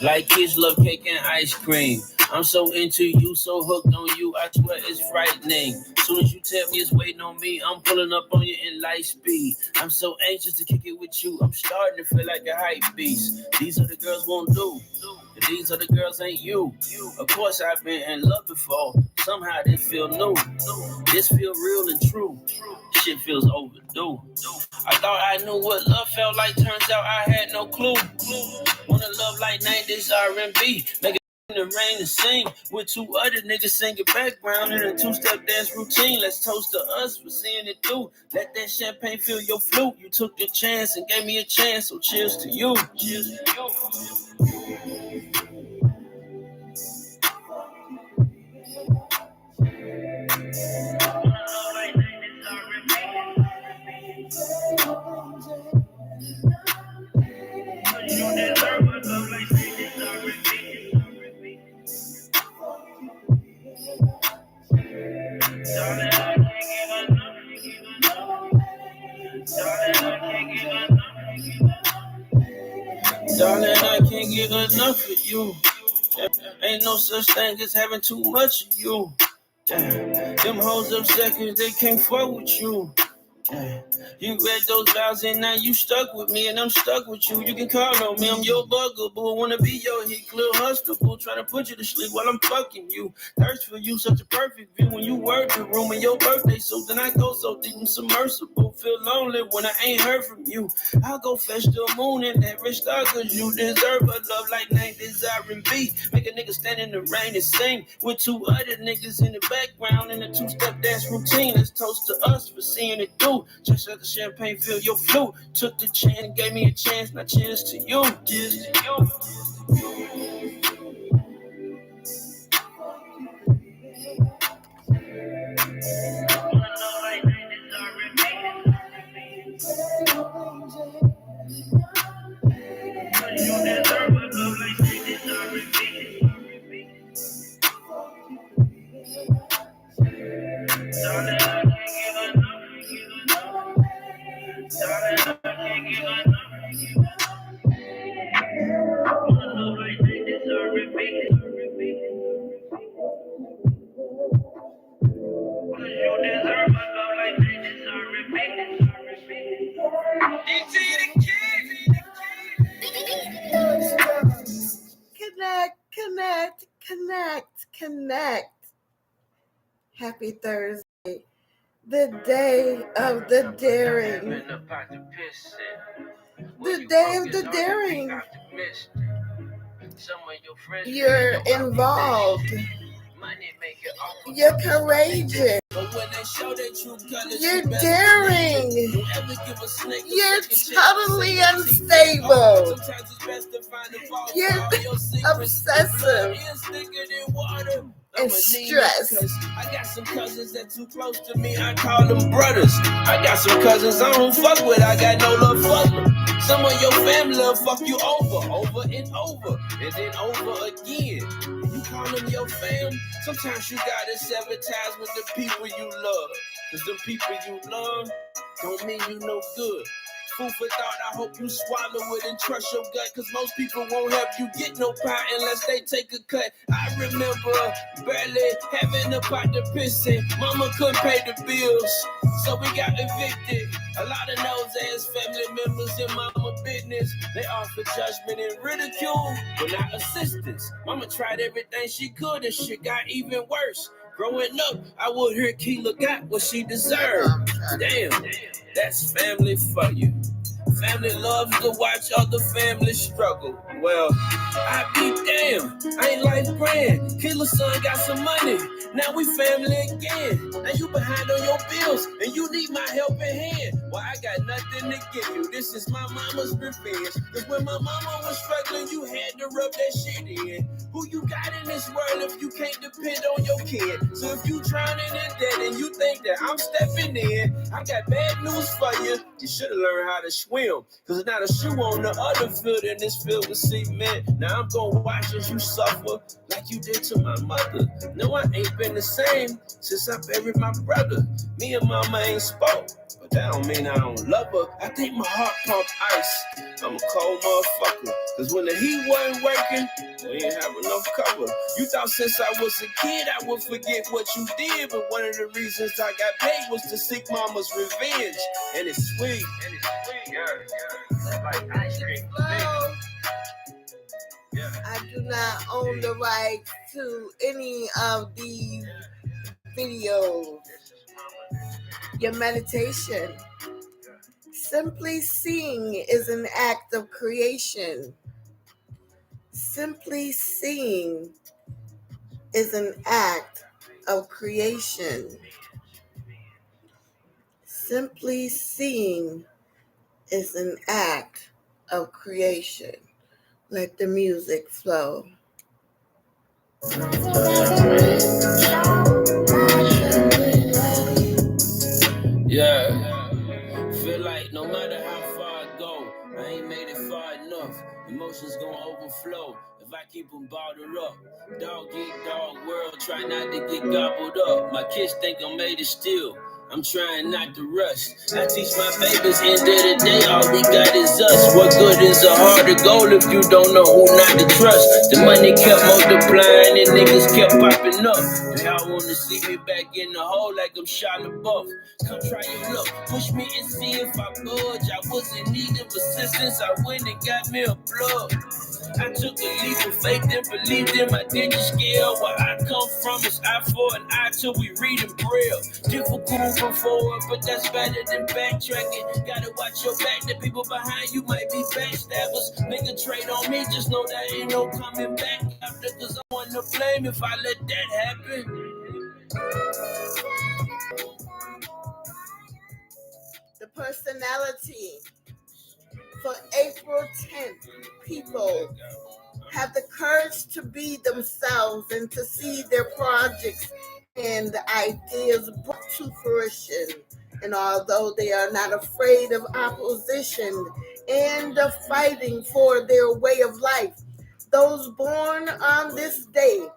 Like kids love cake and ice cream. I'm so into you, so hooked on you, I swear it's frightening. Soon as you tell me it's waiting on me, I'm pulling up on you in light speed. I'm so anxious to kick it with you, I'm starting to feel like a hype beast. These are the girls won't do, and these are the girls ain't you. Of course I've been in love before, somehow this feel new. This feel real and true, shit feels overdue. I thought I knew what love felt like, turns out I had no clue. Wanna love like 90s R&B, make in the rain and sing with two other niggas singing background in a two-step dance routine. Let's toast to us for seeing it through. Let that champagne fill your flute. You took the chance and gave me a chance, so cheers to you. Cheers to you. Darling, I can't get enough of you. Ain't no such thing as having too much of you. Them hoes upset cause they can't fuck with you. You read those vows and now you stuck with me and I'm stuck with you. You can call on me, I'm your bugaboo. Wanna be your hit, little hustable. Trying to put you to sleep while I'm fucking you. Thirst for you, such a perfect view. When you word the room in your birthday suit, then I go so deep and submersible. Feel lonely when I ain't heard from you. I'll go fetch the moon and that rich star cause you deserve a love like 90s R&B. Make a nigga stand in the rain and sing with two other niggas in the background in a two-step dance routine. Let's toast to us for seeing it through. Just let the champagne fill your flute. Took the chance, gave me a chance. Now cheers to you. Cheers to you. Connect. Happy Thursday, the day of the daring. The day of the daring. You're involved. You're courageous. You're daring. You're totally unstable. You're obsessive and stressed. I got some cousins that too close to me, I call them brothers. I got some cousins I don't fuck with, I got no love for them. Some of your family will fuck you over and then over again. You call them your fam, sometimes you gotta sever ties with the people you love. Cause the people you love don't mean you no good. Food for thought, I hope you swallow it and trust your gut. Cause most people won't help you get no pie unless they take a cut. I remember barely having a pot to piss in. Mama couldn't pay the bills, so we got evicted. A lot of nose-ass family members in mama business. They offer judgment and ridicule, but not assistance. Mama tried everything she could and shit got even worse. Growing up, I would hear Keela got what she deserved. Damn, that's family for you. Family loves to watch other families struggle. Well, I be damn, I ain't life grand. Killer son got some money, now we family again. Now you behind on your bills, and you need my helping hand. Well, I got nothing to give you, this is my mama's revenge. Cause when my mama was struggling, you had to rub that shit in. Who you got in this world if you can't depend on your kid? So if you drowning in debt and you think that I'm stepping in, I got bad news for you. You should've learned how to swim. rim. Cause not a shoe on the other field in this field with cement. Now I'm gonna watch as you suffer like you did to my mother. No, I ain't been the same since I buried my brother. Me and mama ain't spoke, but that don't mean I don't love her. I think my heart pump ice. I'm a cold motherfucker. Cause when the heat wasn't working, we ain't have enough cover. You thought since I was a kid I would forget what you did, but one of the reasons I got paid was to seek mama's revenge. And it's sweet. Yeah. Like ice cream. Yeah. I do not own the rights to any of these videos. Your meditation. Simply seeing is an act of creation. Simply seeing is an act of creation. Simply seeing is an act of creation. Let the music flow. Yeah. Feel like no matter how far I go, I ain't made it far enough. Emotions gonna overflow if I keep them bottled up. Dog eat dog world, try not to get gobbled up. My kids think I'm made of steel. I'm trying not to rush. I teach my babies, end of the day, all we got is us. What good is a harder goal if you don't know who not to trust? The money kept multiplying and niggas kept popping up. They all wanna see me back in the hole like I'm shot above. Come try your luck, push me and see if I budge. I was in need of assistance, I went and got me a plug. I took a leap of faith and believed in my digit scale. Where I come from is eye for an eye till we read in braille. Difficult from forward, but that's better than backtracking. Gotta watch your back, the people behind you might be backstabbers. Nigga trade on me, just know that ain't no coming back after. Cause I want to blame if I let that happen. The personality. For April 10th, people have the courage to be themselves and to see their projects and ideas brought to fruition. And although they are not afraid of opposition and of fighting for their way of life, those born on this day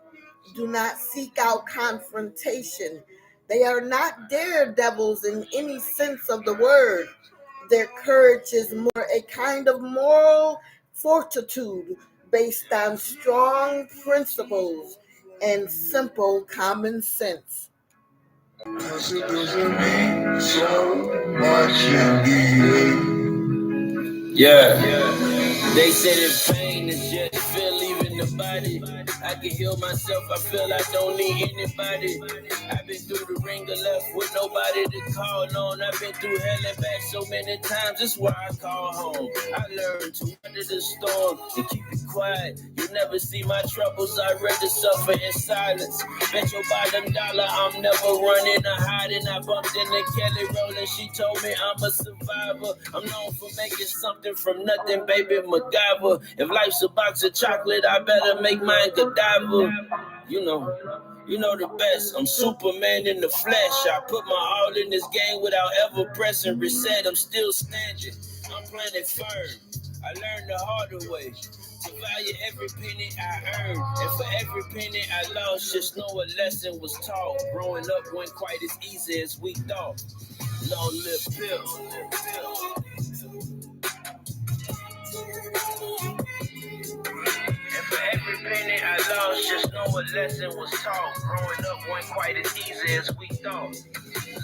do not seek out confrontation. They are not daredevils in any sense of the word. Their courage is more a kind of moral fortitude based on strong principles and simple common sense. Cause it doesn't mean so much in the end. Yeah. They say the pain is just feel leaving the body. I can heal myself, I feel I don't need anybody. I've been through the ringer, left with nobody to call on. I've been through hell and back so many times, that's why I call home. I learned to weather the storm and keep it quiet. You never see my troubles, I'd rather suffer in silence. Bet your bottom dollar I'm never running or hiding. I bumped into Kelly Rowland, she told me I'm a survivor. I'm known for making something from nothing, baby MacGyver. If life's a box of chocolate, I better make mine Godiva. You know the best. I'm Superman in the flesh. I put my all in this game without ever pressing reset. I'm still standing. I'm planted firm. I learned the harder way to value every penny I earned. And for every penny I lost, just know a lesson was taught. Growing up wasn't quite as easy as we thought. Long live Bill. And for every penny I lost, just know a lesson was taught. Growing up wasn't quite as easy as we thought.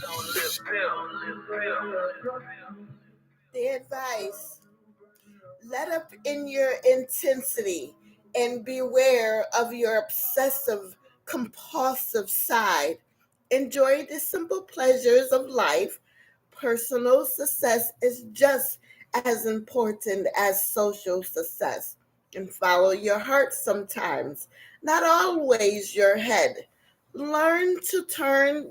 Long live Bill. The advice: let up in your intensity and beware of your obsessive, compulsive side. Enjoy the simple pleasures of life. Personal success is just as important as social success. And follow your heart sometimes, not always your head. Learn to turn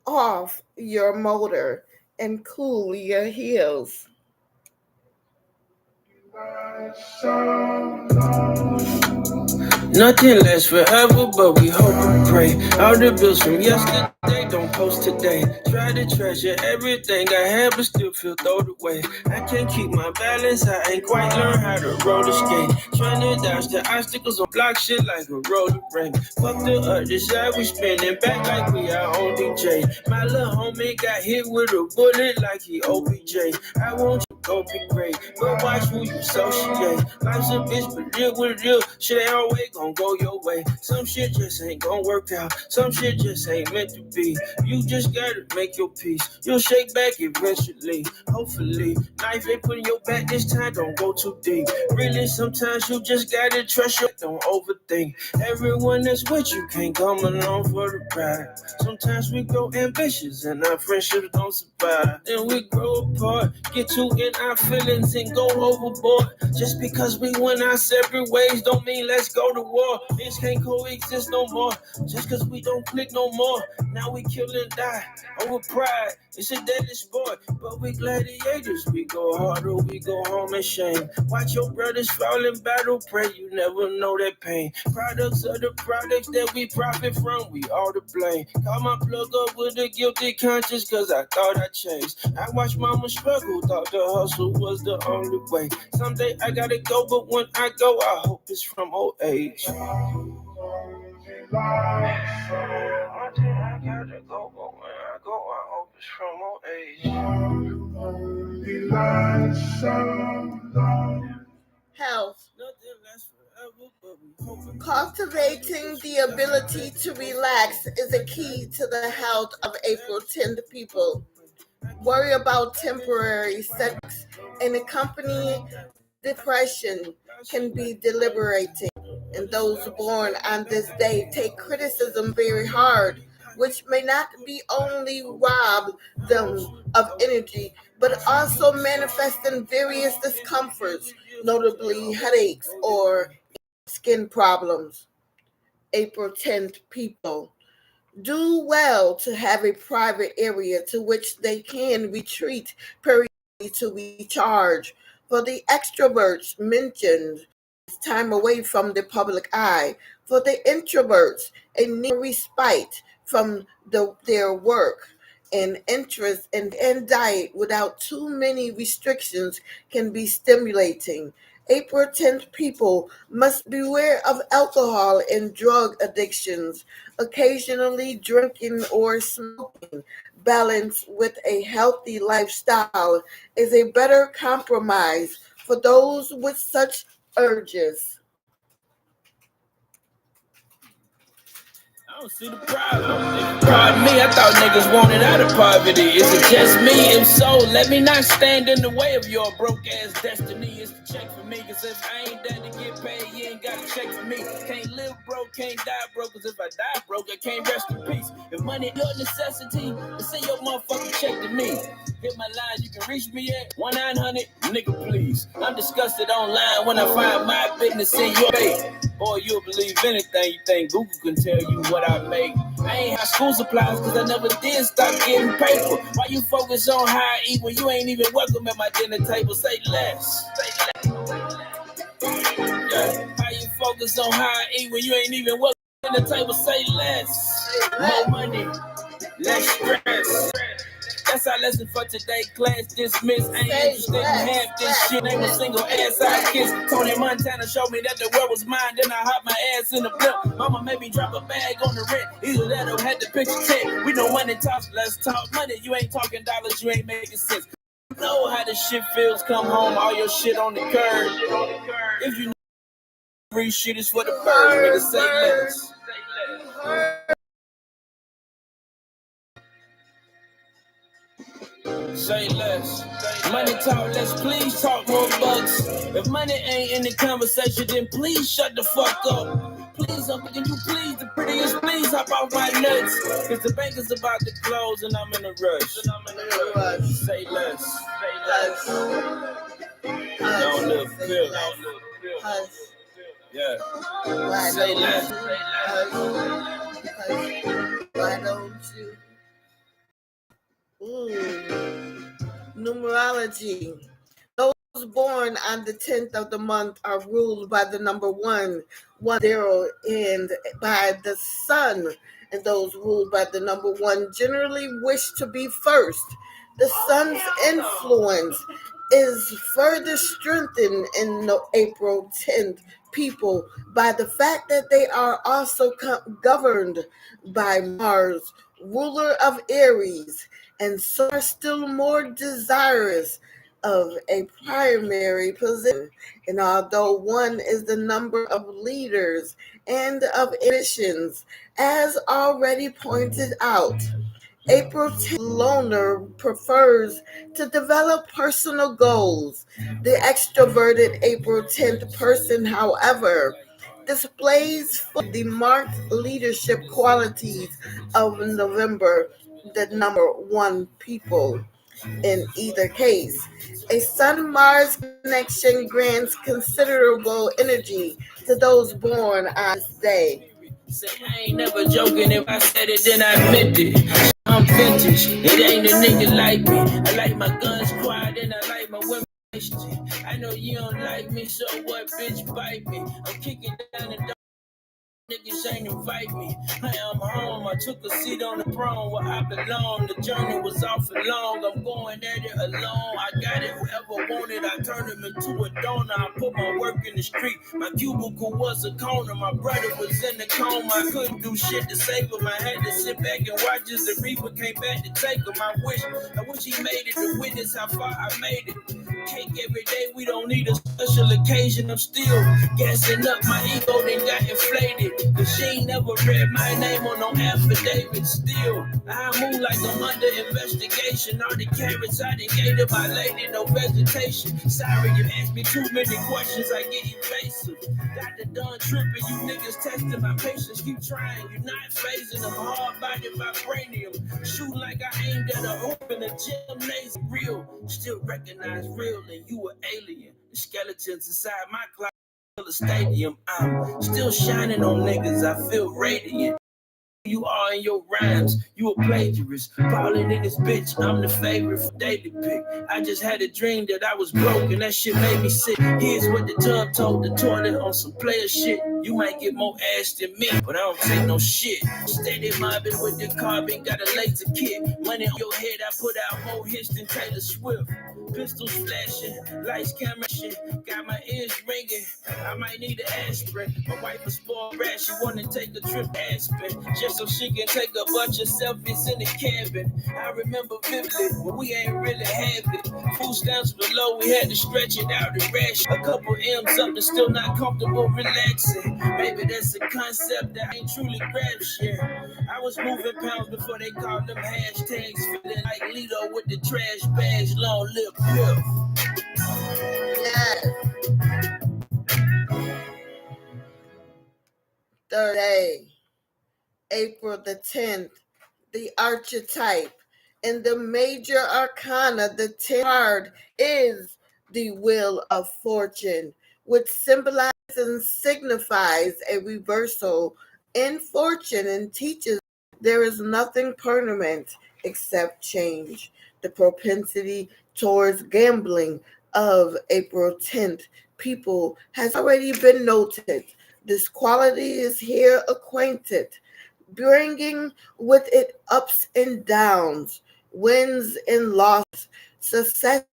off your motor and cool your heels. Nothing lasts forever, but we hope and pray. All the bills from yesterday don't post today. Try to treasure everything I had, but still feel thrown away. I can't keep my balance, I ain't quite learned how to roller skate. Trying to dodge the obstacles on block shit like a roller rink. Fuck the other side, we spinning back like we our own DJ. My little homie got hit with a bullet like he OBJ. I want you to go be great, but watch who you associate. Life's a bitch, but real with real. Shit ain't always gonna go your way. Some shit just ain't gonna work out. Some shit just ain't meant to be. You just gotta make your peace. You'll shake back eventually. Hopefully, knife ain't putting your back this time. Don't go too deep. Really, sometimes you just gotta trust your. Don't overthink. Everyone that's with you can't come along for the ride. Sometimes we grow ambitious and our friendships don't survive. Then we grow apart, get too in our feelings and go overboard. Just because we went our separate ways don't mean let's go to war. Things can't coexist no more. Just cause we don't click no more. Now we kill and die over pride. It's a deadly sport, but we gladiators. We go hard or we go home in shame. Watch your brothers fall in battle, pray you never know that pain. Products of the products that we profit from, we all to blame. Call my plug up with a guilty conscience, cause I thought I changed. I watched mama struggle, thought the hustle was the only way. Someday I gotta go, but when I go, I hope it's from old age. One day I gotta go, but when I go, I hope it's from old age. Health. Cultivating the ability to relax is a key to the health of April 10th people. Worry about temporary sex and accompanying depression can be deliberating, and those born on this day take criticism very hard, which may not be only rob them of energy, but also manifest in various discomforts, notably headaches or skin problems. April 10th people do well to have a private area to which they can retreat periodically to recharge. For the extroverts mentioned, it's time away from the public eye. For the introverts, a near respite from their work and interest and diet without too many restrictions can be stimulating. April 10th people must beware of alcohol and drug addictions, occasionally drinking or smoking. Balance with a healthy lifestyle is a better compromise for those with such urges. I don't see the problem. Pardon me, I thought niggas wanted out of poverty. Is it just me? If so, let me not stand in the way of your broke ass destiny. It's the check for me, cause if I ain't there to get paid, you ain't got a check for me. Can't live broke, can't die broke, cause if I die broke, I can't rest in peace. If money your necessity, then send your motherfucking check to me. Hit my line, you can reach me at 1-900, nigga please. I'm disgusted online when I find my business in your bay. Boy, you'll believe anything you think Google can tell you what I make. I ain't have school supplies cause I never did stop getting paper. Why you focus on how I eat when you ain't even welcome at my dinner table? Say less. Yeah. How you focus on how I eat when you ain't even welcome at the table? Say less. More money, less stress. That's our lesson for today. Class dismissed. Ain't interested in half this shit. Ain't a single ass I kiss. Tony Montana showed me that the world was mine. Then I hop my ass in the blimp. Mama made me drop a bag on the rent. Either that or had the picture tent. We know money talks, let's talk money. You ain't talking dollars, you ain't making sense. You know how the shit feels. Come home, all your shit on the curb. If you know free shit is for the birds, nigga, say less. Say less. Money talk less, please talk more bucks. If money ain't in the conversation, then please shut the fuck up. Please, I'm begging you, please, the prettiest, please hop off my nuts. Cause the bank is about to close and I'm in a rush. Say less. Say less. Don't look feel. Yeah. Say less. Why don't you? Numerology. Those Those born on the 10th of the month are ruled by the number 110 and by the sun, and those ruled by the number 1 generally wish to be first. The sun's influence is further strengthened in the April 10th people by the fact that they are also governed by Mars, ruler of Aries, and so are still more desirous of a primary position. And although 1 is the number of leaders and of ambitions, as already pointed out, April 10th loner prefers to develop personal goals. The extroverted April 10th person, however, displays the marked leadership qualities of November, the number 1 people. In either case, a Sun-Mars connection grants considerable energy to those born on this day. I ain't never joking. If I said it, then I meant it. I'm vintage. It ain't a nigga like me. I like my guns quiet and I like my women. I know you don't like me, so what, bitch, bite me. I'm kicking down the door. Niggas ain't invite me. I am home. I took a seat on the throne where I belong. The journey was awful long. I'm going at it alone. I got it. Whoever wanted, I turned him into a donor. I put my work in the street. My cubicle was a corner. My brother was in the coma. I couldn't do shit to save him. I had to sit back and watch as the Reaper came back to take him. I wish he made it to witness how far I made it. Cake every day. We don't need a special occasion. I'm still gassing up. My ego then got inflated. Cause she ain't never read my name on no affidavit. Still, I move like I'm under investigation. All the carrots I done gave to my lady, no vegetation. Sorry, you asked me too many questions, I get evasive. Dr. Dunn tripping, you niggas testing my patience. Keep trying, you're not phasing them. Hard-bodied vibranium. Shoot like I aimed at a hoop in a gymnasium. Real, still recognize real, and you an alien. The skeletons inside my closet. The stadium, I'm still shining on niggas. I feel radiant. You are in your rhymes, you a plagiarist. Ballin' in this bitch, I'm the favorite for daily pick. I just had a dream that I was broke and that shit made me sick. Here's what the tub told the toilet on some player shit. You might get more ass than me, but I don't take no shit. Steady mobbing with the carbon, got a laser kit. Money on your head, I put out more hits than Taylor Swift. Pistols flashing, lights, camera shit. Got my ears ringing, I might need an aspirin. My wife was spoiled rat, she wanna take a trip to Aspen. Just so she can take a bunch of selfies in the cabin. I remember vividly, but we ain't really have it. Food stamps below, we had to stretch it out and ration. A couple M's up and still not comfortable relaxing. Maybe that's a concept that I ain't truly grabbed shit. I was moving pounds before they called them hashtags. Feeling like Lito with the trash bags, long lip pill. Yes. Third day, April the 10th, the archetype. In the major arcana, the 10th card is the Wheel of Fortune, which symbolizes and signifies a reversal in fortune and teaches there is nothing permanent except change. The propensity towards gambling of April 10th people has already been noted. This quality is here acquainted, bringing with it ups and downs, wins and losses, successes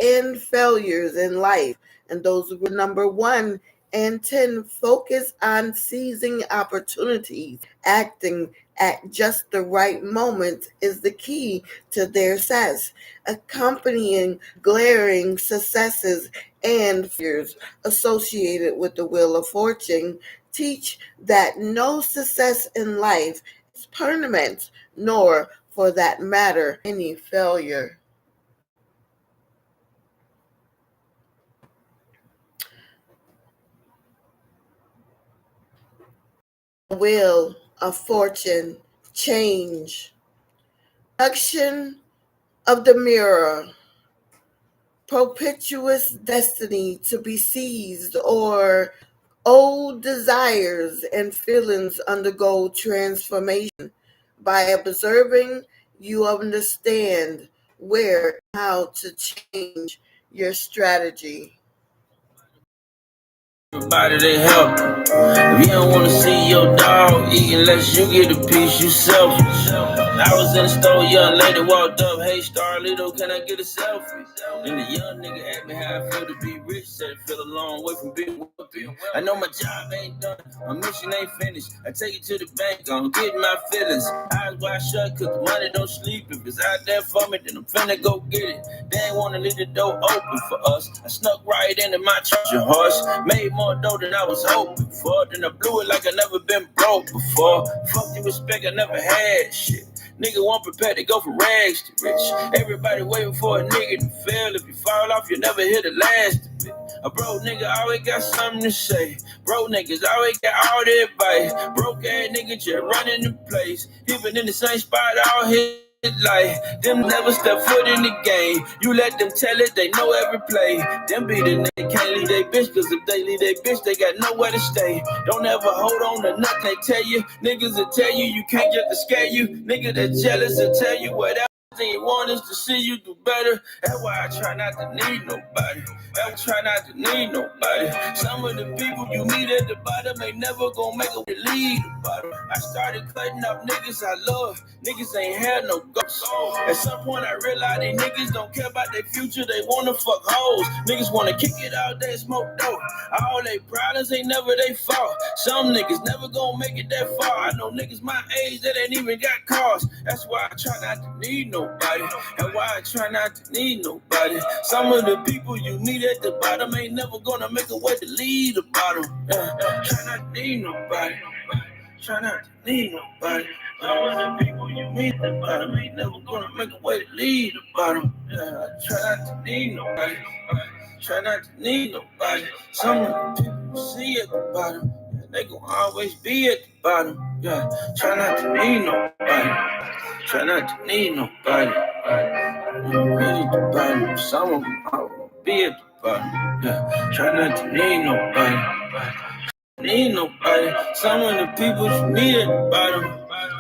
and failures in life. And those were number 1 and 10 focus on seizing opportunities. Acting at just the right moment is the key to their success. Accompanying glaring successes and fears associated with the Wheel of Fortune teach that no success in life is permanent, nor, for that matter, any failure. Wheel of Fortune, change. Action of the mirror, propitious destiny to be seized, or old desires and feelings undergo transformation. By observing, you understand where and how to change your strategy. Everybody they help. If you don't wanna see your dog eat unless you get a piece, you selfish. I was in the store, young lady walked up, hey Starlito, can I get a selfie? Then the young nigga asked me how I feel to be rich, said I feel a long way from being wealthy. I know my job ain't done, my mission ain't finished. I take it to the bank, I'm getting my feelings. Eyes wide shut, cause the money don't sleep. If it's out there for me, then I'm finna go get it. They ain't wanna leave the door open for us. I snuck right into my Trojan horse, made more dough than I was hoping for. Then I blew it like I never been broke before. Fuck the respect I never had, shit. Nigga won't prepare to go from rags to rich. Everybody waiting for a nigga to fail. If you fall off, you never hit the last of it. A broke nigga always got something to say. Broke niggas always got all the advice. Broke ass nigga just running the place. He been in the same spot all his life. Them never step foot in the game. You let them tell it, they know every play. Them be the nigga can't leave they bitch, cause if they leave they bitch, they got nowhere to stay. Don't ever hold on to nothing they tell you. Niggas will tell you you can't just to scare you. Nigga that jealous will tell you whatever. Thing you want is to see you do better. That's why I try not to need nobody. I try not to need nobody. Some of the people you meet at the bottom ain't never gonna make a lead the bottom. I started cutting up niggas I love. Niggas ain't had no guts. At some point I realized they niggas don't care about their future. They wanna fuck hoes. Niggas wanna kick it out there, smoke dope. All they problems ain't never they fault. Some niggas never gonna make it that far. I know niggas my age that ain't even got cars. That's why I try not to need nobody. That's why I try not to need nobody. Some of the people you meet at the bottom ain't never gonna make a way to lead the bottom. Try not to need nobody. Try not to need nobody. Some of the people you meet at the bottom ain't never gonna make a way to lead the bottom. Try not to need nobody. Try not to need nobody. Some of the people you see at the bottom, they gon' always be at the bottom. Yeah, try not to need nobody. Try not to need nobody. Be at the bottom. Some of them will be at the bottom. Yeah, try not to need nobody. Need nobody. Some of the people you meet at the bottom,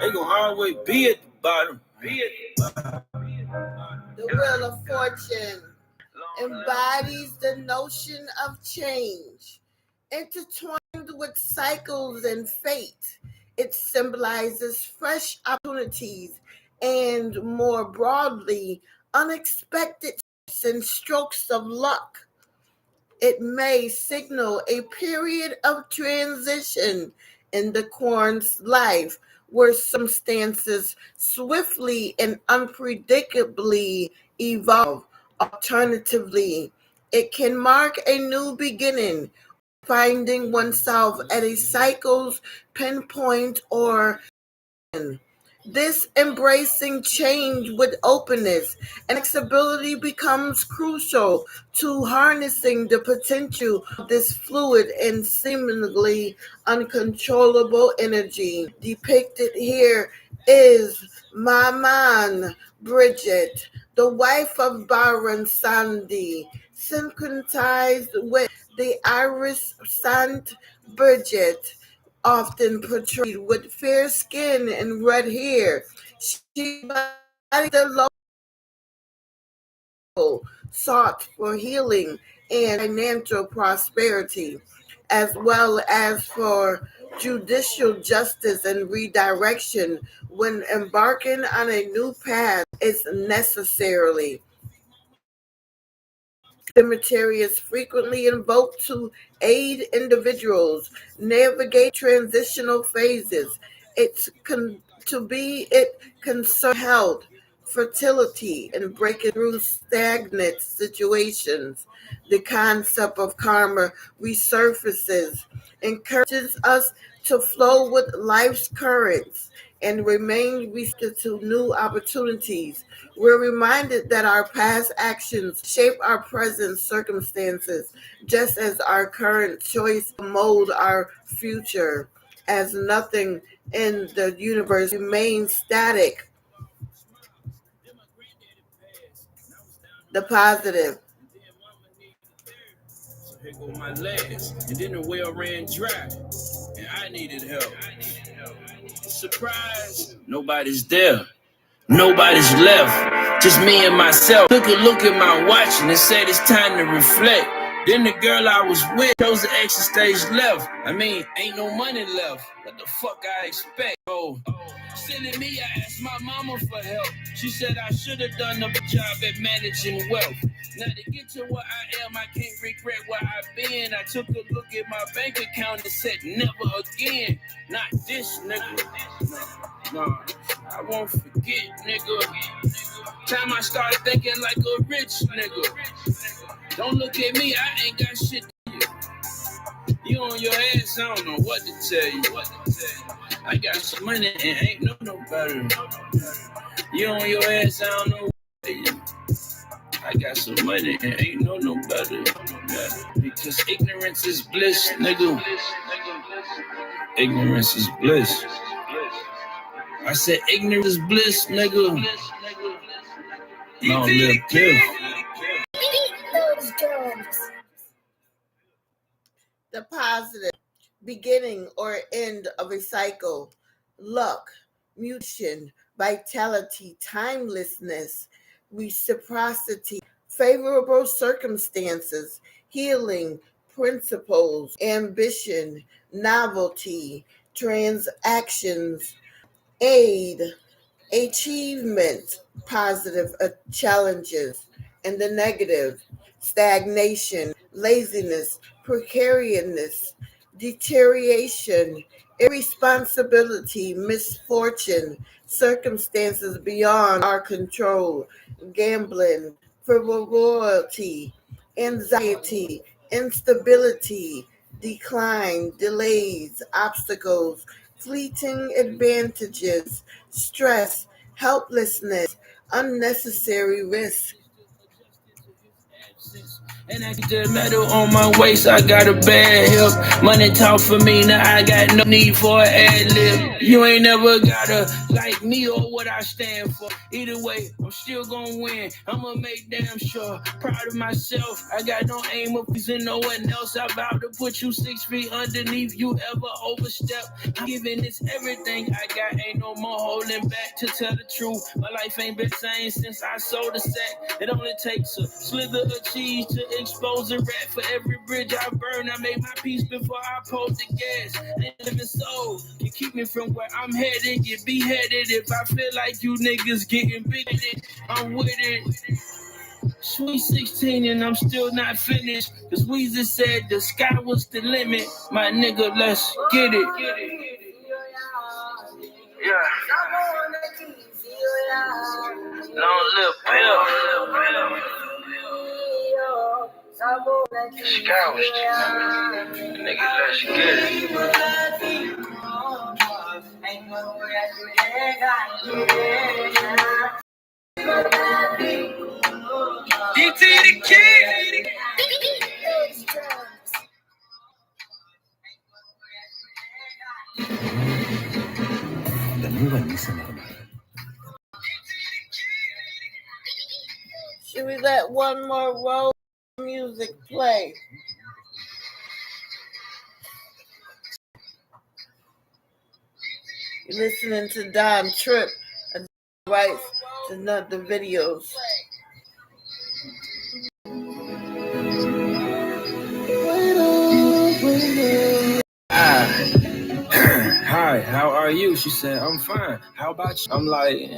they gon' always be at the bottom. Be at the bottom. The Wheel of Fortune embodies the notion of change, intertwined with cycles and fate. It symbolizes fresh opportunities and, more broadly, unexpected shifts and strokes of luck. It may signal a period of transition in the Corn's life where circumstances swiftly and unpredictably evolve. Alternatively, it can mark a new beginning, finding oneself at a cycle's pinpoint or end. This embracing change with openness and flexibility becomes crucial to harnessing the potential of this fluid and seemingly uncontrollable energy. Depicted here is Maman Bridget, the wife of Baron Sandy, synchronized with the Irish Saint Bridget, often portrayed with fair skin and red hair. She embodied the local sought for healing and financial prosperity, as well as for judicial justice and redirection when embarking on a new path is necessarily. Cemetery is frequently invoked to aid individuals navigate transitional phases. It concern health, fertility, and breaking through stagnant situations. The concept of karma resurfaces, encourages us to flow with life's currents and remain receptive to new opportunities. We're reminded that our past actions shape our present circumstances, just as our current choice mold our future, as nothing in the universe remains static. The positive. So here go my legs, and then the well ran dry, and I needed help. Surprise, nobody's there. Nobody's left. just me and myself. Took a look at my watch and it said it's time to reflect. Then the girl I was with chose the exit stage left. I mean, ain't no money left. What the fuck I expect? Oh, silly me, I asked my mama for help. She said I should have done a job at managing wealth. Now to get to where I am, I can't regret where I've been. I took a look at my bank account and said never again. Not this nigga. No, I won't forget, nigga. Time I started thinking like a rich nigga. Don't look at me, I ain't got shit to you. You on your ass, I don't know what to tell you. I got some money and ain't no better. You on your ass, I don't know what to tell you. I got some money and ain't no better. Because ignorance is bliss, nigga. Ignorance is bliss. I said ignorance is bliss, nigga. Long live Piff. The positive, beginning or end of a cycle, luck, mutation, vitality, timelessness, reciprocity, favorable circumstances, healing, principles, ambition, novelty, transactions, aid, achievement, positive challenges, and the negative, stagnation, laziness, precariousness, deterioration, irresponsibility, misfortune, circumstances beyond our control, gambling, frivolity, anxiety, instability, decline, delays, obstacles, fleeting advantages, stress, helplessness, unnecessary risk. And I get the medal on my waist, I got a bad hip. Money talk for me, now I got no need for an ad lib. You ain't never gotta like me or what I stand for. Either way, I'm still gonna win. I'ma make damn sure. Proud of myself, I got no aim of pleasing no one else. I'm about to put you 6 feet underneath you ever overstep. I'm giving this everything I got, ain't no more holding back. To tell the truth, my life ain't been the same since I sold a sack. It only takes a slither of cheese to expose a rat. For every bridge I burn, I make my peace before I pull the gas. Ain't living soul can keep me from where I'm headed. Get beheaded if I feel like you niggas getting bigoted. I'm with it. Sweet 16 and I'm still not finished. Cause Weezy said the sky was the limit. My nigga, let's get it. Yeah. Long live Bill. Scouts. Nigga, let's get it. DT the kid. Should we let one more roll of music play? You're listening to Don Trip and rights to none the videos. Hi, how are you? She said, I'm fine. How about you? I'm like,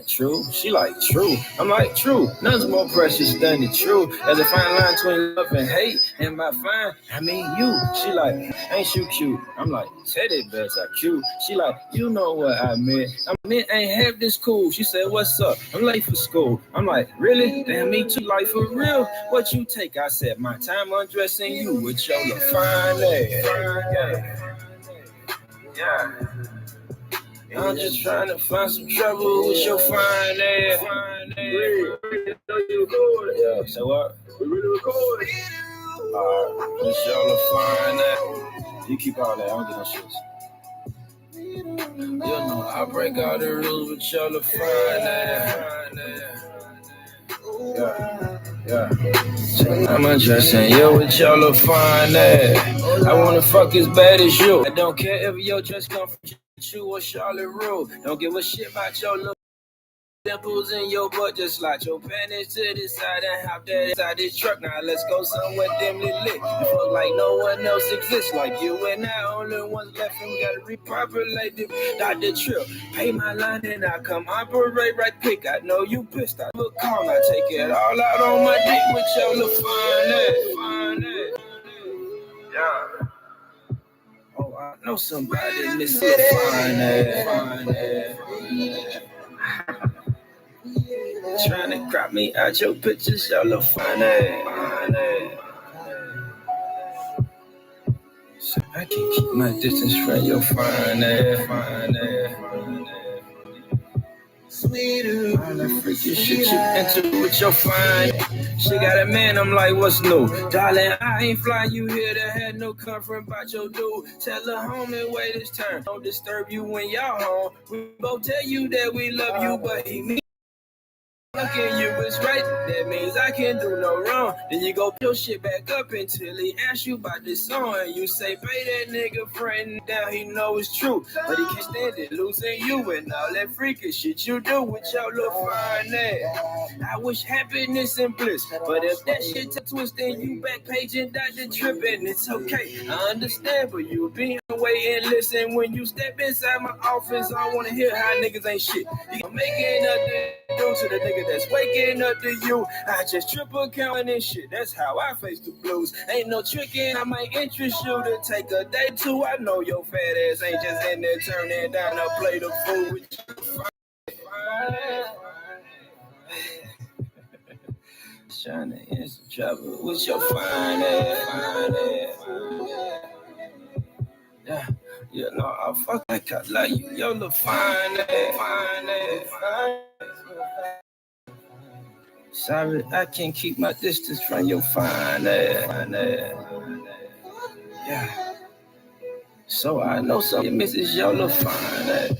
true. She like, true. I'm like, true. Nothing's more precious than the truth. There's a fine line between love and hate. And by fine, I mean you. She like, ain't you cute? I'm like, said it best, I cute. She like, you know what I meant. I meant ain't half this cool. She said, what's up? I'm late for school. I'm like, really? Damn, me too. Like, for real? What you take? I said, my time undressing you with your little fine ass. Yeah. I'm just trying to find some trouble with your fine ass. Yeah, so what? We really recording. Alright, with your little fine ass. You keep all that, I don't get no shit. You know, I break all the rules with your little fine ass. Yeah. I'm undressing you with your little fine ass. I wanna fuck as bad as you. I don't care if your dress come from you or Charlotte Road. Don't give a shit about your little Dimples in your butt, just slide your panties to the side and hop that inside this truck. Now let's go somewhere dimly lit. You fuck like no one else exists, like you and I, only ones left, and we gotta repopulate the trip. Pay my line and I come operate right quick. I know you pissed, I look calm, I take it all out on my dick with your little fine ass. Yeah. Oh, I know somebody in this little fine ass. Trying to crop me out your pictures, y'all look fine ass. So I can keep my distance from your fine ass. Sweeter, all that freaky shit you into with your fine. She got a man, I'm like, what's new? Darling, I ain't flying you here to have no comfort about your dude. Tell her home and wait his turn. Don't disturb you when y'all home. We both tell you that we love you, but he mean fucking you is right. That means I can't do no wrong. Then you go put your shit back up until he asks you about this song. And you say, pay that nigga friend down, he know it's true. But he can't stand it, losing you and all that freaky shit you do with your little fine ass. I wish happiness and bliss, but if that shit to twist, then you back paging Dr. Trippin', it's okay. I understand, but you be away and listen. When you step inside my office, I wanna hear how niggas ain't shit. You making nothing do to the nigga that's waking up to you. I just triple counting this shit. That's how I face the blues. Ain't no tricking. I might interest you to take a day too. I know your fat ass ain't just in there turning down a plate of food with you. Trying to end some trouble with your fine ass. Yeah, you know I fuck like I like you. You're the fine ass. Sorry, I can't keep my distance from your fine ass. Yeah. So I know some of you misses your little fine ass.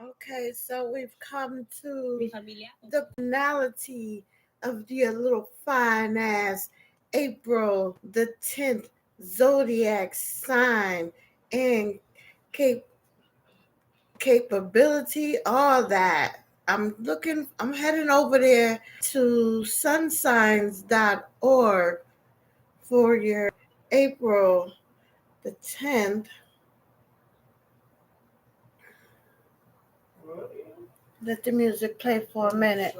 Okay, so we've come to the finality of your little fine ass April the 10th zodiac sign and capability, all that. I'm heading over there to sunsigns.org for your April the 10th. Let the music play for a minute.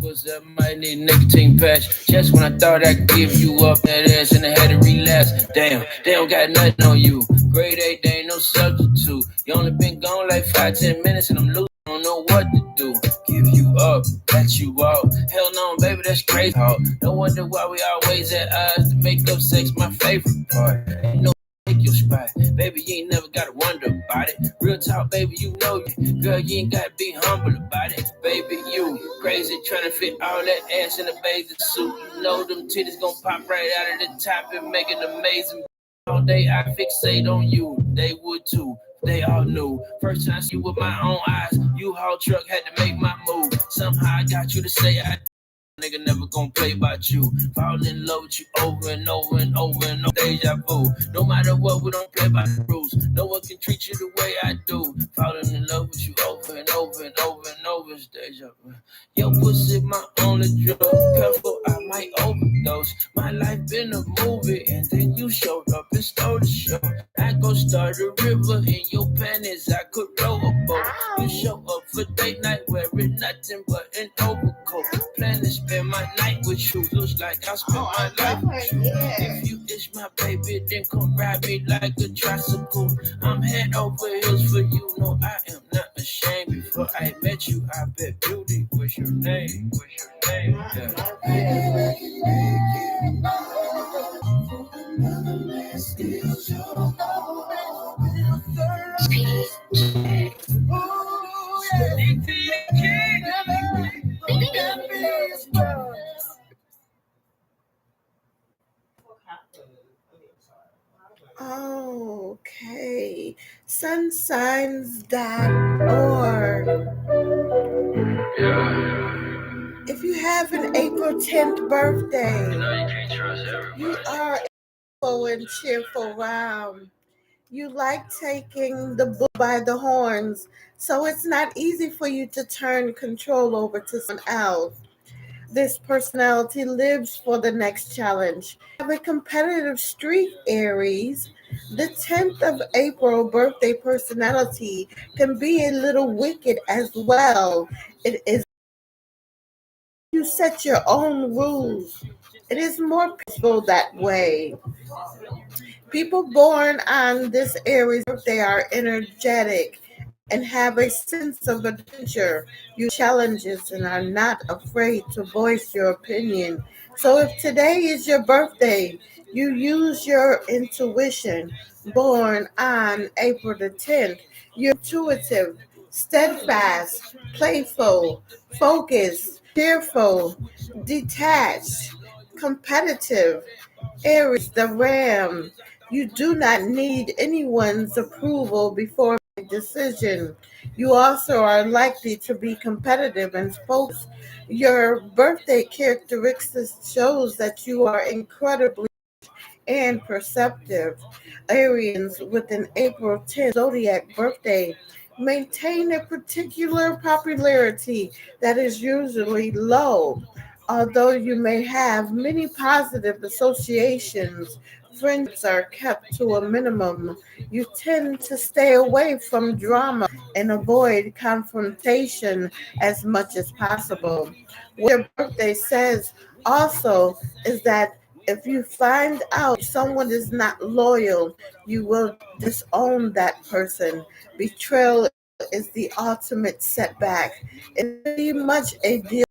I might need nicotine patch. Just when I thought I'd give you up that ass and I had to relapse. Damn, they don't got nothing on you. Grade 8, they ain't no substitute. You only been gone like 5-10 minutes and I'm losing. Don't know what to do. Give you up, let you out. Hell no, baby, that's crazy. No wonder why we always at odds. To make up sex my favorite part. Ain't no take your spot. Baby, you ain't never gotta wonder about it. Real talk, baby, you know you. Girl, you ain't gotta be humble about it. Baby, you crazy trying to fit all that ass in a bathing suit. You know them titties gon' pop right out of the top and make it amazing. All day I fixate on you. They would too. They all knew. First time I see you with my own eyes. U-Haul truck had to make my move. Somehow I got you to say I nigga never gonna play about you. Fall in love with you over and over and over and over. Deja vu. No matter what, we don't play by the rules. No one can treat you the way I do. Falling in love with you over and over and over and over. It's deja vu. Your pussy my only drug. Careful, I might overdose. My life been a movie, and then you showed up and stole the show. I go start a river in your panties. I could row a boat. You show up for date night wearing nothing but an overcoat. Plan to spend my night with you. Looks like I spent my life with you. If you is my baby, then come ride me like a tricycle. I'm head over heels for you. No, I am not ashamed. Before I met you, I bet beauty was your name. Yeah. Okay. Sunsigns.org. Yeah. If you have an April 10th birthday, you are a and cheerful round. You like taking the bull by the horns, so it's not easy for you to turn control over to someone else. This personality lives for the next challenge. Have a competitive streak, Aries. The 10th of April birthday personality can be a little wicked as well. It is you set your own rules. It is more peaceful that way. People born on this Aries birthday are energetic and have a sense of adventure. You challenges and are not afraid to voice your opinion. So if today is your birthday, you use your intuition. Born on April the 10th, you're intuitive, steadfast, playful, focused, cheerful, detached, competitive. Aries, the ram. You do not need anyone's approval before a decision. You also are likely to be competitive and focused. Your birthday characteristics shows that you are incredibly and perceptive. Arians with an April 10th zodiac birthday maintain a particular popularity that is usually low. Although you may have many positive associations, friendships are kept to a minimum. You tend to stay away from drama and avoid confrontation as much as possible. What your birthday says also is that if you find out someone is not loyal, you will disown that person. Betrayal is the ultimate setback. It's pretty much a deal.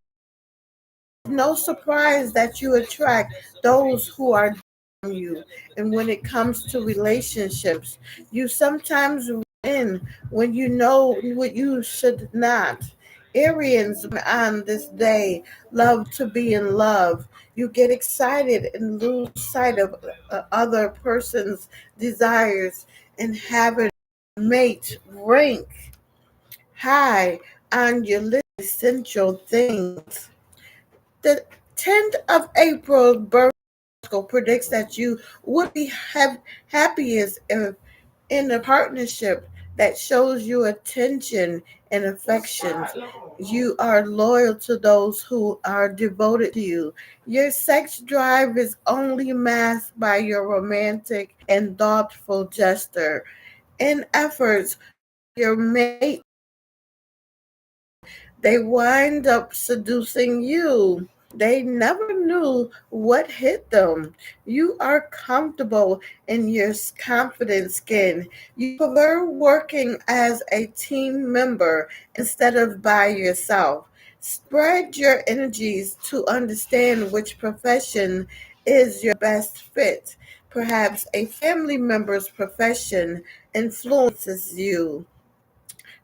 No surprise that you attract those who are from you. And when it comes to relationships, you sometimes win when you know what you should not. Arians on this day love to be in love. You get excited and lose sight of other person's desires and have a mate rank high on your list of essential things. The 10th of April birth predicts that you would be happiest if in a partnership that shows you attention and affection. You are loyal to those who are devoted to you. Your sex drive is only masked by your romantic and thoughtful gesture. In efforts, your mate, they wind up seducing you. They never knew what hit them. You are comfortable in your confident skin. You prefer working as a team member instead of by yourself. Spread your energies to understand which profession is your best fit. Perhaps a family member's profession influences you.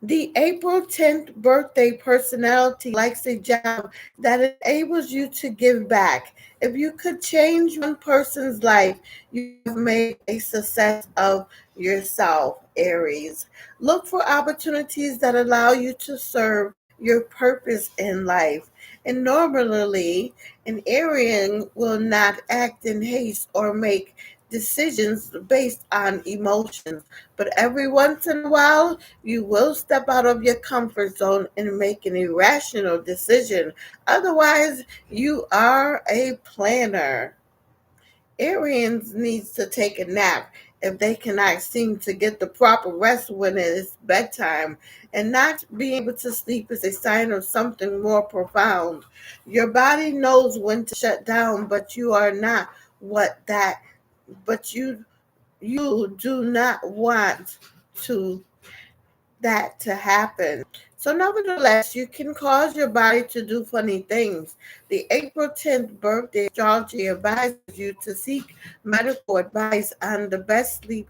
The April 10th birthday personality likes a job that enables you to give back. If you could change one person's life, you have made a success of yourself, Aries. Look for opportunities that allow you to serve your purpose in life. And normally, an Arian will not act in haste or make decisions based on emotions. But every once in a while, you will step out of your comfort zone and make an irrational decision. Otherwise, you are a planner. Arians needs to take a nap if they cannot seem to get the proper rest when it is bedtime. And not being able to sleep is a sign of something more profound. Your body knows when to shut down, but you are not what that but you do not want to that to happen. So, nevertheless, you can cause your body to do funny things. The April 10th birthday astrology advises you to seek medical advice on the best sleep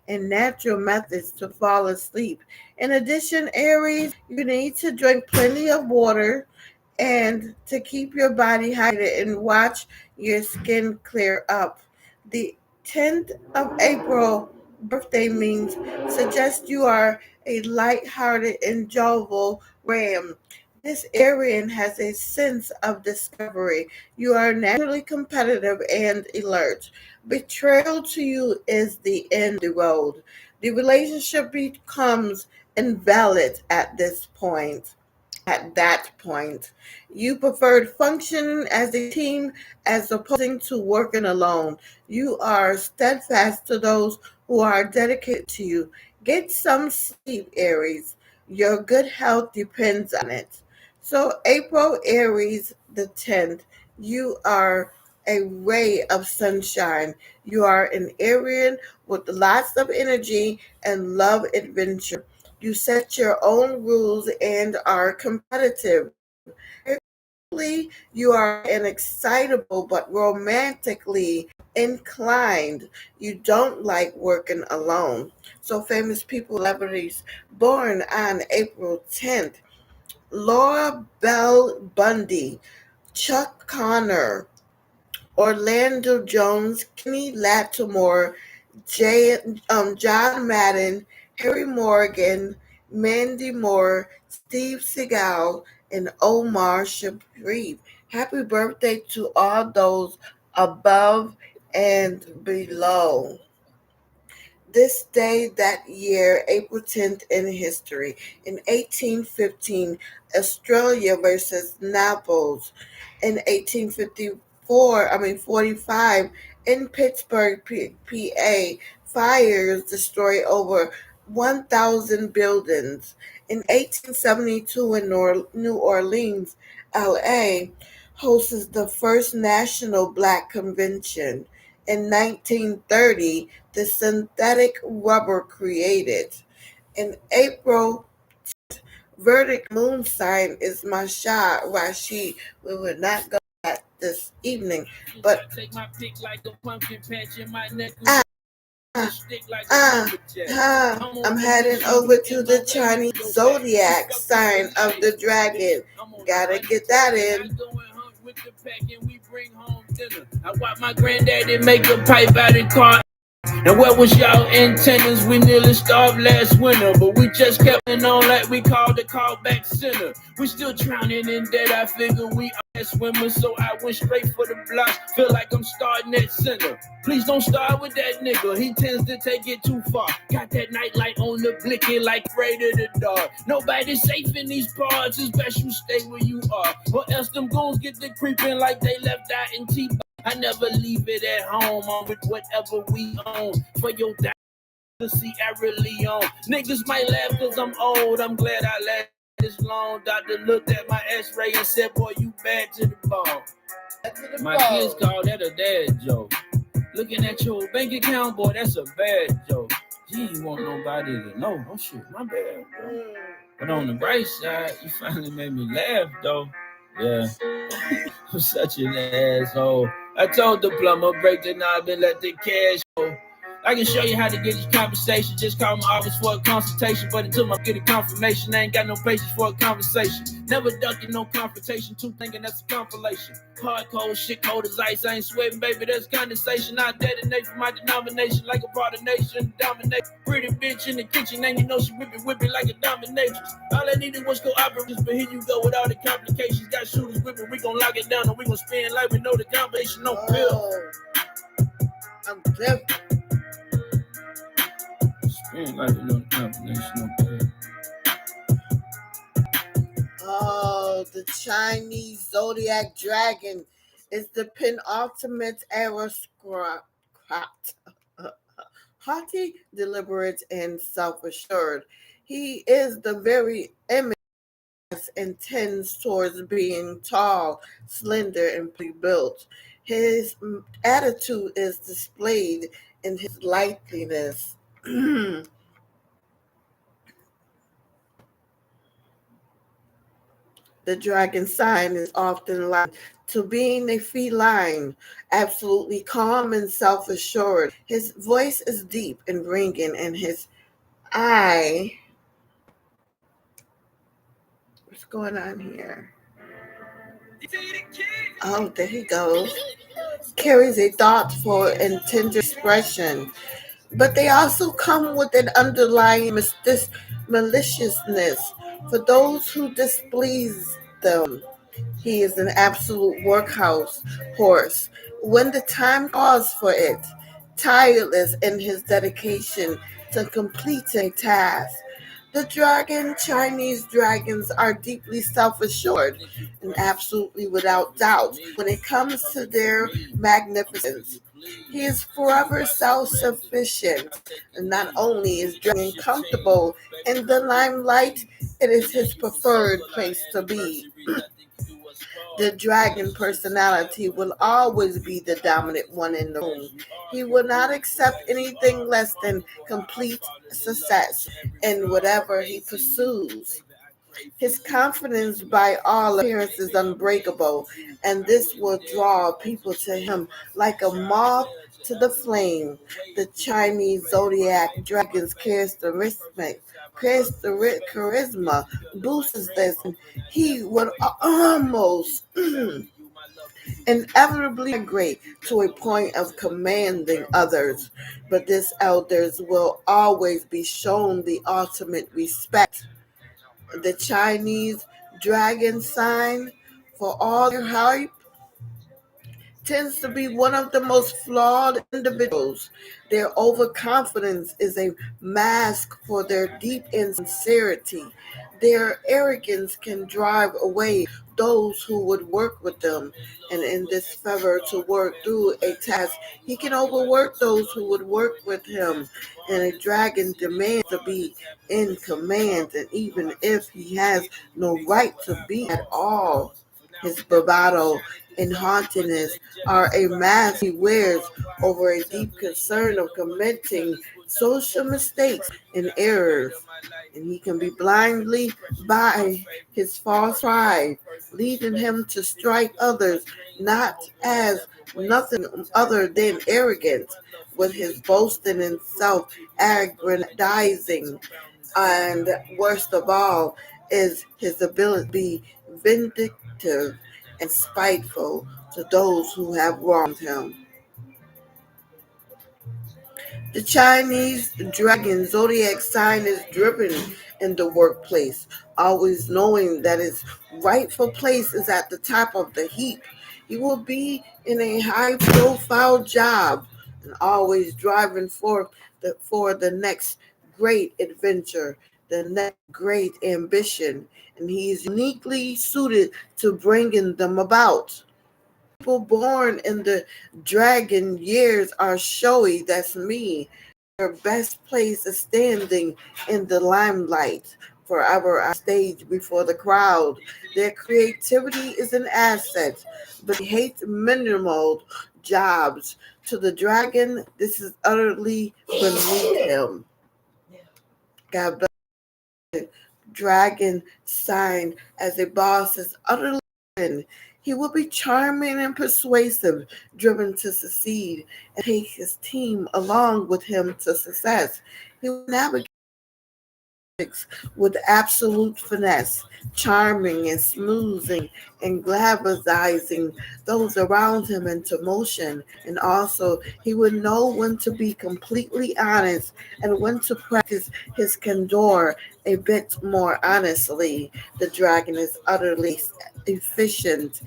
and natural methods to fall asleep. In addition, Aries, you need to drink plenty of water and to keep your body hydrated and watch your skin clear up. The 10th of April birthday means suggest you are a light-hearted and jovial ram. This Aryan has a sense of discovery. You are naturally competitive and alert. Betrayal to you is the end of the road. The relationship becomes invalid at that point. You preferred functioning as a team as opposing to working alone. You are steadfast to those who are dedicated to you. Get some sleep, Aries. Your good health depends on it. So, April Aries the 10th, you are a ray of sunshine. You are an Arian with lots of energy and love adventure. You set your own rules and are competitive. You are an excitable but romantically inclined. You don't like working alone. So, famous people, celebrities born on April 10th: Laura Bell Bundy, Chuck Connor, Orlando Jones, Kenny Lattimore, John Madden, Harry Morgan, Mandy Moore, Steve Seagal, and Omar Sharif. Happy birthday to all those above and below. This day that year, April 10th in history. In 1815, Australia versus Naples. In 45, in Pittsburgh, PA, fires destroy over 1,000 buildings. In 1872, in New Orleans, LA, hosts the first National Black Convention. In 1930, the synthetic rubber created. In April, verdict moon sign is Masha Rashi. We will not go at this evening, but take my pick like a pumpkin patch in my neck. I'm heading over to the Chinese zodiac sign of the dragon. Gotta get that in. With the pack and we bring home dinner. I watch my granddaddy make a pipe out of car. And what was y'all antennas? We nearly starved last winter, but we just kept it on like we called the callback center. We still drowning in debt. I figure we are swimmers, so I went straight for the blocks. Feel like I'm starting at center. Please don't start with that nigga. He tends to take it too far. Got that nightlight on the blinking like afraid of the dark. Nobody's safe in these parts. It's best you stay where you are, or else them goons get to creeping like they left out in T. I never leave it at home. I'm with whatever we own. For your see I really own. Niggas might laugh cause I'm old. I'm glad I lasted this long. Doctor looked at my x-ray and said, boy, you bad to the bone. My kids call that a dad joke. Looking at your bank account, boy, that's a bad joke. You ain't want nobody to know. Oh shit, my bad, bro. But on the bright side, you finally made me laugh, though. Yeah. I'm such an asshole. I told the plumber, break the knob and let the cash go. I can show you how to get this conversation. Just call my office for a consultation. But until I get a confirmation, I ain't got no patience for a conversation. Never ducking no confrontation. Too thinking that's a compilation. Hard cold, shit cold as ice. I ain't sweating, baby. That's condensation. I detonate for my denomination like a part of nation. Dominate. Pretty bitch in the kitchen, and you know she whip it like a dominatrix. All I needed was cooperators, but here you go with all the complications. Got shooters whipping, we gon' lock it down and we gon' spin like we know the combination, no pill. I'm different. Spin like we know the combination, no pill. Oh, the Chinese zodiac dragon is the penultimate aristocrat. Haughty, deliberate, and self-assured. He is the very image and tends towards being tall, slender, and pre-built. His attitude is displayed in his lightliness. The dragon sign is often likened to being a feline, absolutely calm and self-assured. His voice is deep and ringing, and his eye. What's going on here? Oh, there he goes. Carries a thoughtful and tender expression. but they also come with an underlying maliciousness for those who displease them. He is an absolute workhouse horse when the time calls for it, tireless in his dedication to completing a task. The Chinese dragons are deeply self assured and absolutely without doubt when it comes to their magnificence. He is forever self sufficient, and not only is Dragon comfortable in the limelight, it is his preferred place to be. The dragon personality will always be the dominant one in the room. He will not accept anything less than complete success in whatever he pursues. His confidence, by all appearance, is unbreakable, and this will draw people to him like a moth to the flame. The Chinese zodiac dragon's charisma boosts this, and he would almost inevitably migrate to a point of commanding others, but this elders will always be shown the ultimate respect. The Chinese dragon sign, for all their hype, tends to be one of the most flawed individuals. Their overconfidence is a mask for their deep insincerity. Their arrogance can drive away those who would work with them, and in this fervor to work through a task, he can overwork those who would work with him. And a dragon demands to be in command, and even if he has no right to be at all, his bravado and haughtiness are a mask he wears over a deep concern of committing social mistakes and errors, and he can be blindly by his false pride, leading him to strike others not as nothing other than arrogant, with his boasting and self-aggrandizing, and worst of all is his ability to be vindictive and spiteful to those who have wronged him. The Chinese dragon zodiac sign is driven in the workplace, always knowing that his rightful place is at the top of the heap. He will be in a high profile job and always driving for the next great adventure, the next great ambition, and he is uniquely suited to bringing them about. People born in the dragon years are showy, that's me. Their best place is standing in the limelight, forever on stage before the crowd. Their creativity is an asset, but they hate minimal jobs. To the dragon, this is utterly beneath him. God bless the dragon sign as a boss is utterly. He will be charming and persuasive, driven to succeed, and take his team along with him to success. He will navigate with absolute finesse, charming and smoothing and glamorizing those around him into motion. And also, he would know when to be completely honest and when to practice his candor a bit more honestly. The dragon is utterly efficient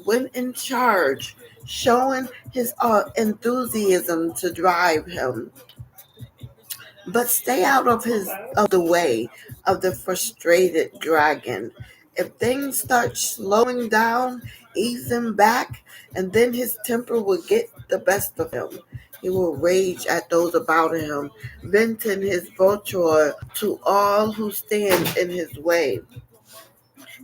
when in charge, showing his enthusiasm to drive him. But stay out of the way of the frustrated dragon. If things start slowing down, ease him back, and then his temper will get the best of him. He will rage at those about him, venting his vitriol to all who stand in his way.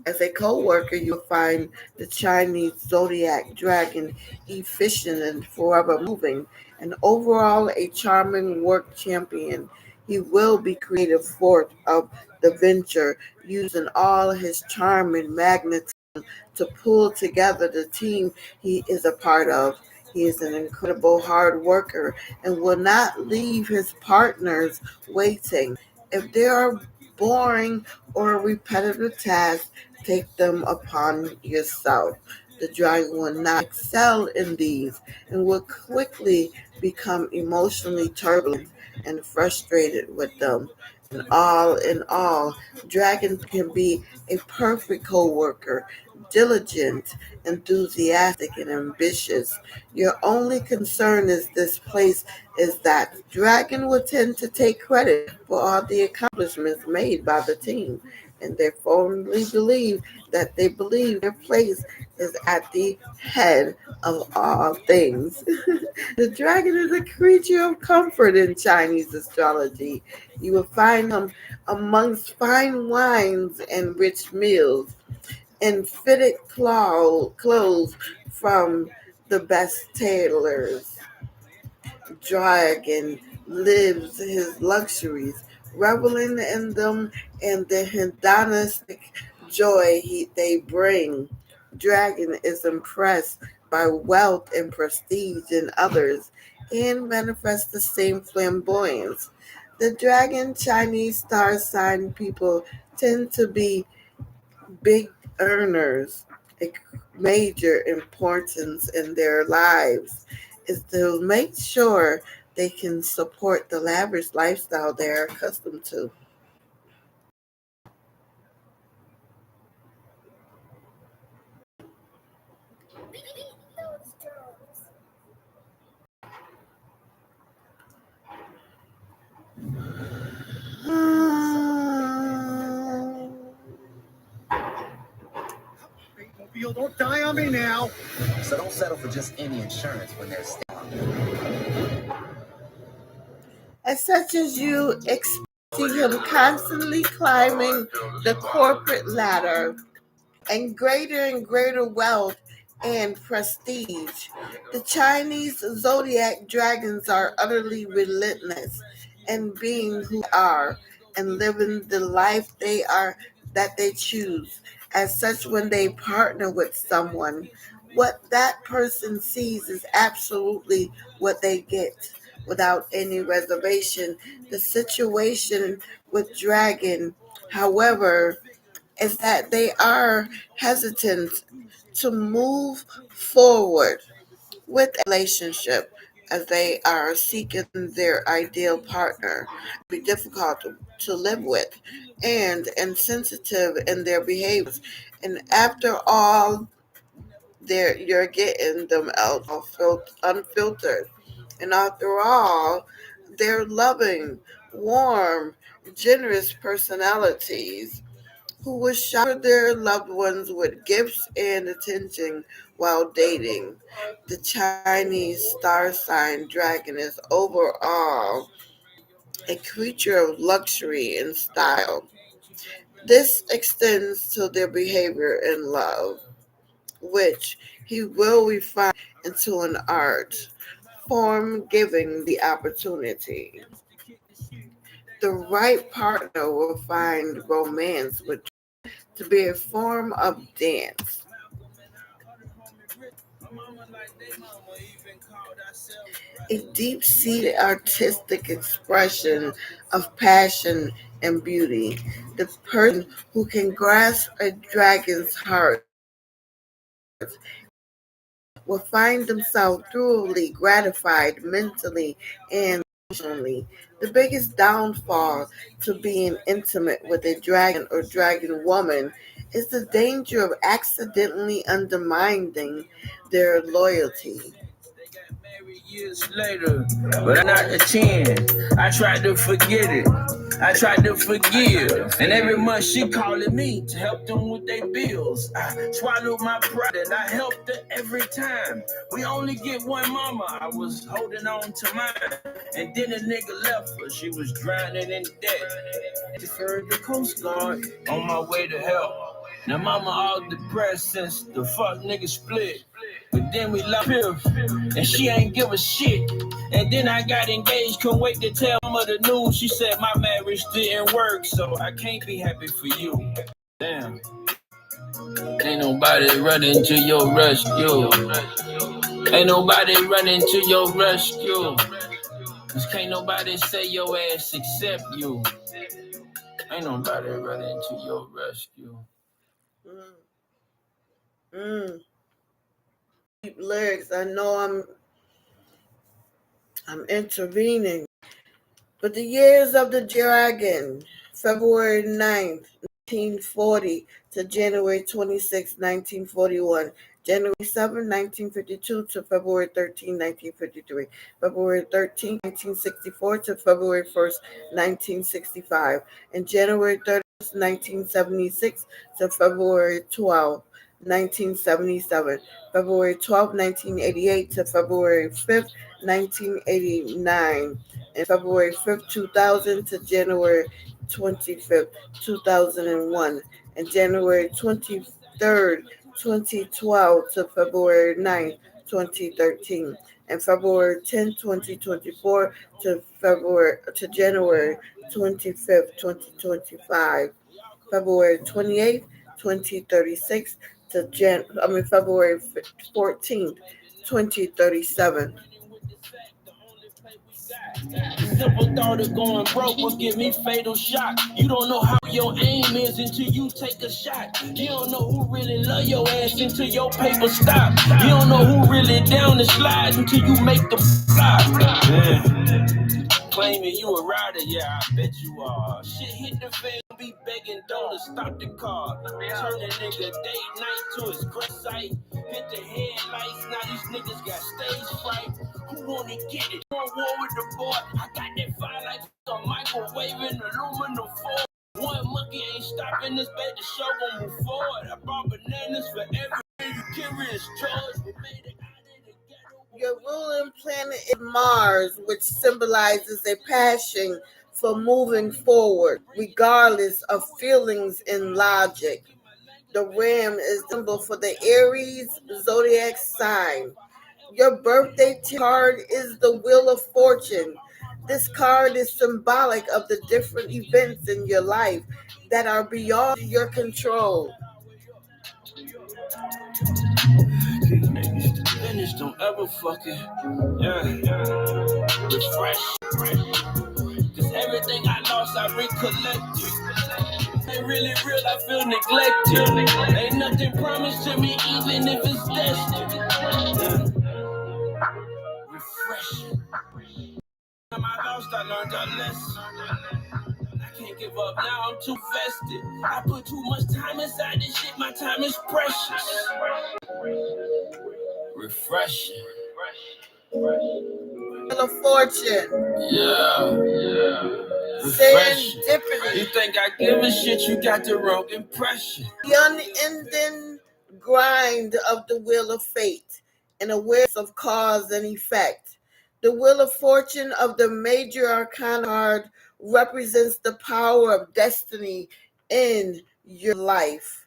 As a co-worker, you'll find the Chinese zodiac dragon efficient and forever moving, and overall a charming work champion. He will be creative force of the venture, using all his charm and magnetism to pull together the team he is a part of. He is an incredible hard worker and will not leave his partners waiting. If there are boring or repetitive tasks, take them upon yourself. The dragon will not excel in these and will quickly become emotionally turbulent and frustrated with them. And all in all, dragon can be a perfect co-worker, diligent, enthusiastic, and ambitious. Your only concern is this place is that dragon will tend to take credit for all the accomplishments made by the team, and they firmly believe their place is at the head of all things. The dragon is a creature of comfort in Chinese astrology. You will find him amongst fine wines and rich meals, and fitted clothes from the best tailors. Dragon lives his luxuries, reveling in them and the hedonistic joy they bring. Dragon is impressed by wealth and prestige in others and manifests the same flamboyance. The dragon Chinese star sign people tend to be big earners. A major importance in their lives is to make sure they can support the lavish lifestyle they're accustomed to. Don't die on me now. So don't settle for just any insurance when there's. As such as you expect him constantly climbing the corporate ladder and greater wealth and prestige. The Chinese zodiac dragons are utterly relentless in being who they are and living the life that they choose. As such, when they partner with someone, what that person sees is absolutely what they get without any reservation. The situation with Dragon, however, is that they are hesitant to move forward with a relationship as they are seeking their ideal partner. Be difficult to live with and insensitive in their behaviors. And after all, you're getting them out unfiltered. And after all, they're loving, warm, generous personalities who would shower their loved ones with gifts and attention while dating. The Chinese star sign dragon is overall a creature of luxury and style. This extends to their behavior in love, which he will refine into an art form giving the opportunity. The right partner will find romance with to be a form of dance. A deep-seated artistic expression of passion and beauty. The person who can grasp a dragon's heart will find themselves thoroughly gratified mentally and emotionally. The biggest downfall to being intimate with a dragon or dragon woman is the danger of accidentally undermining their loyalty. Years later, but I'm not a 10. I tried to forget it. I tried to forgive. And every month she calling me to help them with their bills. I swallowed my pride and I helped her every time. We only get one mama. I was holding on to mine. And then a nigga left her. She was drowning in debt. I deferred the Coast Guard on my way to help. Now mama all depressed since the fuck nigga split. But then we love her, and she ain't give a shit. And then I got engaged, couldn't wait to tell mama the news. She said my marriage didn't work, so I can't be happy for you. Damn. Ain't nobody running to your rescue. Ain't nobody running to your rescue. Cause can't nobody say your ass except you. Ain't nobody running to your rescue. Mm. lyrics. I know I'm intervening. But the years of the dragon, February 9th, 1940 to January 26, 1941. January 7, 1952 to February 13, 1953. February 13, 1964 to February 1st, 1965. And January 30th, 1976 to February 12, 1977. February 12, 1988 to February 5th, 1989. And February 5th, 2000 to January 25th, 2001. And January 23rd, 2012 to February 9th, 2013. And February 10th, 2024 to January 25th, 2025. February 28th, 2036 to February 14th, 2037. Simple thought of going broke will give me fatal shock. You don't know how your aim is until you take a shot. You don't know who really love your ass until your paper stop. You don't know who really down the slide until you make the flop. Claiming you a rider, yeah, I bet you are. Shit hit the fan, be begging dollars, stop the car. Turn a nigga day night to his great sight. Hit the headlights, now these niggas got stage fright. Who wanna get it? On war with the boy. I got that fire like a microwave in aluminum foil. One monkey ain't stopping this bed, the show gon' move forward. I brought bananas for every curious charge. We made it out of the ghetto. Your ruling planet is Mars, which symbolizes a passion for moving forward, regardless of feelings and logic. The ram is the symbol for the Aries zodiac sign. Your birthday card is the Wheel of Fortune. This card is symbolic of the different events in your life that are beyond your control. Finish, don't ever fucking, refresh. Cause everything I lost, I recollected. Ain't really real, I feel neglected. Ain't nothing promised to me, even if it's destined. Refreshing. Time I lost, I learned a lesson. I can't give up now, I'm too vested. I put too much time inside this shit, my time is precious. Refreshing. Wheel of Fortune. Yeah. Serendipity. You think I give a shit, you got the wrong impression. The unending grind of the Wheel of Fate and awareness of cause and effect. The Wheel of Fortune of the Major Arcana card represents the power of destiny in your life.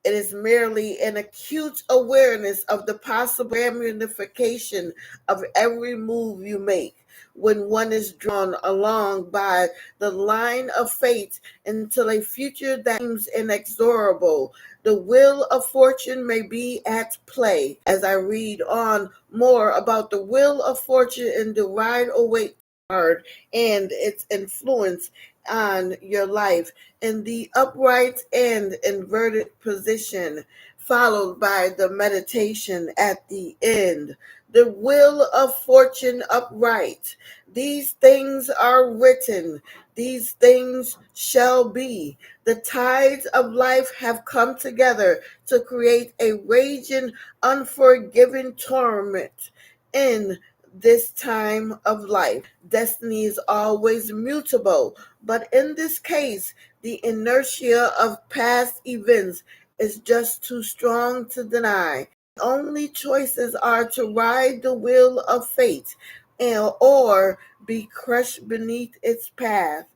It is merely an acute awareness of the possible ramification of every move you make when one is drawn along by the line of fate until a future that seems inexorable. The Wheel of Fortune may be at play. As I read on more about the Wheel of Fortune in the Rider-Waite card and its influence on your life in the upright and inverted position, followed by the meditation at the end. The Wheel of Fortune upright. These things are written. These things shall be. The tides of life have come together to create a raging, unforgiving torment in this time of life. Destiny is always mutable, but in this case, the inertia of past events is just too strong to deny. The only choices are to ride the wheel of fate or be crushed beneath its path.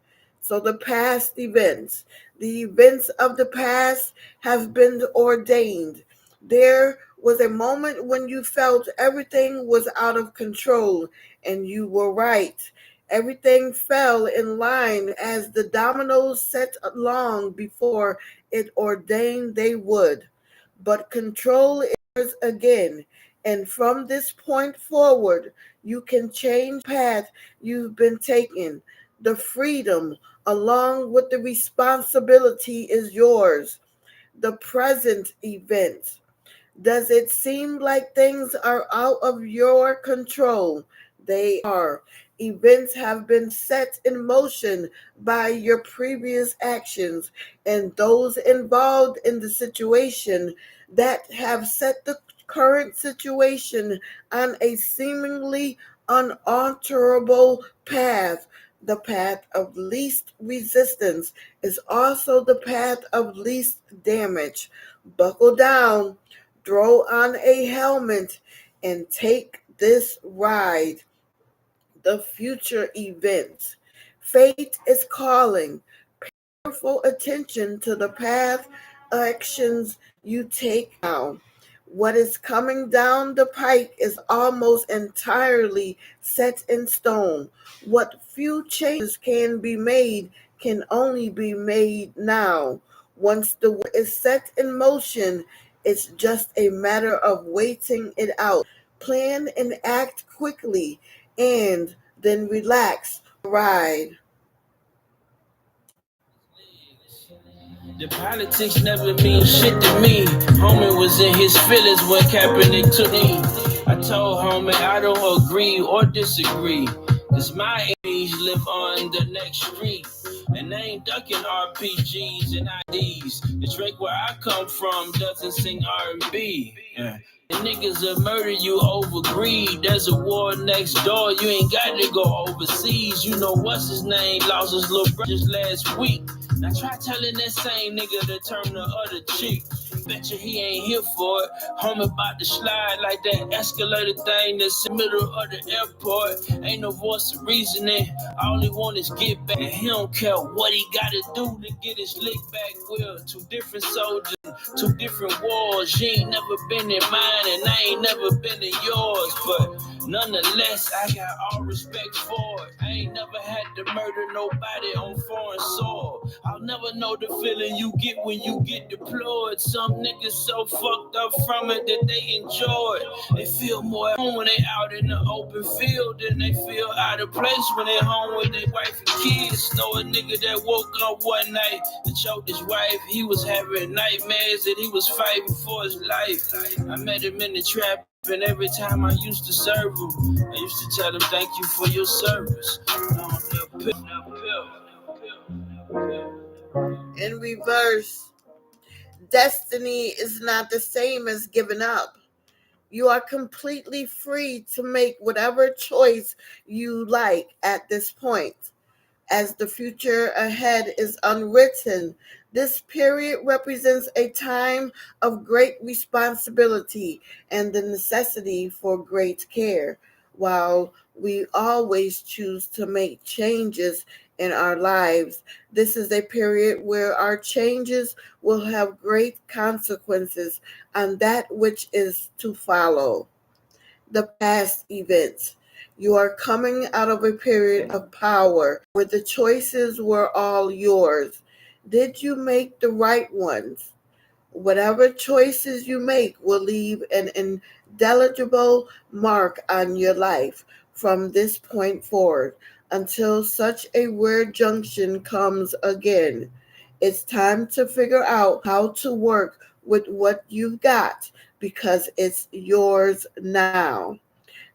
So the events of the past have been ordained. There was a moment when you felt everything was out of control, and you were right. Everything fell in line as the dominoes set long before it ordained they would. But control is again, and from this point forward, you can change the path you've been taking. The freedom, along with the responsibility, is yours. The present event. Does it seem like things are out of your control? They are. Events have been set in motion by your previous actions, and those involved in the situation that have set the current situation on a seemingly unalterable path. The path of least resistance is also the path of least damage. Buckle down, throw on a helmet, and take this ride. The future events. Fate is calling. Careful attention to the path actions you take now. What is coming down the pike is almost entirely set in stone. What few changes can be made can only be made now. Once the work is set in motion, it's just a matter of waiting it out. Plan and act quickly, and then relax the ride. The politics never mean shit to me. Homie was in his feelings when Kaepernick took me. I told homie I don't agree or disagree. Cause my enemies live on the next street. And they ain't ducking RPGs and IDs. The Drake where I come from doesn't sing R&B. Yeah. The niggas will murder you over greed. There's a war next door. You ain't got to go overseas. You know what's his name? Lost his little brother just last week. Now try telling that same nigga to turn the other cheek. Bet you he ain't here for it. Homie about to slide like that escalator thing that's in the middle of the airport. Ain't no voice of reasoning. All he want is get back. He don't care what he gotta do to get his lick back. We're two different soldiers, two different wars. You ain't never been in mine and I ain't never been in yours. But nonetheless, I got all respect for it. I ain't never had to murder nobody on foreign soil. I'll never know the feeling you get when you get deployed. Some niggas so fucked up from it that they enjoy it. They feel more at home when they out in the open field than they feel out of place when they home with their wife and kids. Know a nigga that woke up one night and choked his wife. He was having nightmares that he was fighting for his life. I met him in the trap. And every time I used to serve him, I used to tell him thank you for your service. In reverse, destiny is not the same as giving up. You are completely free to make whatever choice you like at this point. As the future ahead is unwritten, this period represents a time of great responsibility and the necessity for great care. While we always choose to make changes in our lives, this is a period where our changes will have great consequences on that which is to follow. The past events. You are coming out of a period of power where the choices were all yours. Did you make the right ones? Whatever choices you make will leave an indelible mark on your life from this point forward until such a rare junction comes again. It's time to figure out how to work with what you've got because it's yours now.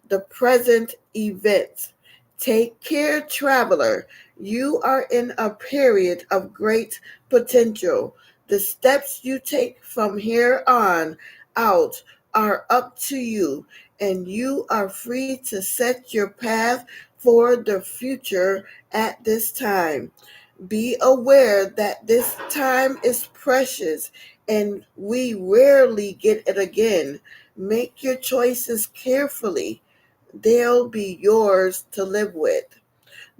The present events. Take care, traveler. You are in a period of great potential. The steps you take from here on out are up to you, and you are free to set your path for the future at this time. Be aware that this time is precious and we rarely get it again. Make your choices carefully. They'll be yours to live with.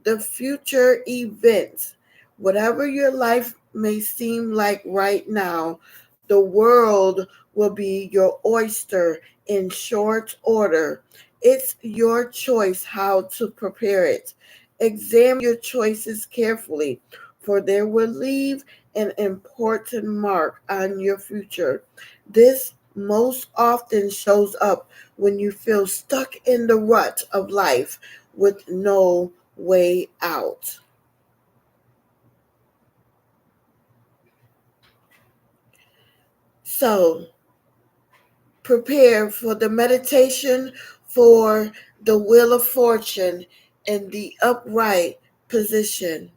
The future events. Whatever your life may seem like right now, the world will be your oyster in short order. It's your choice how to prepare it. Examine your choices carefully, for they will leave an important mark on your future. This most often shows up when you feel stuck in the rut of life with no way out. So, Prepare for the meditation for the Wheel of Fortune in the upright position.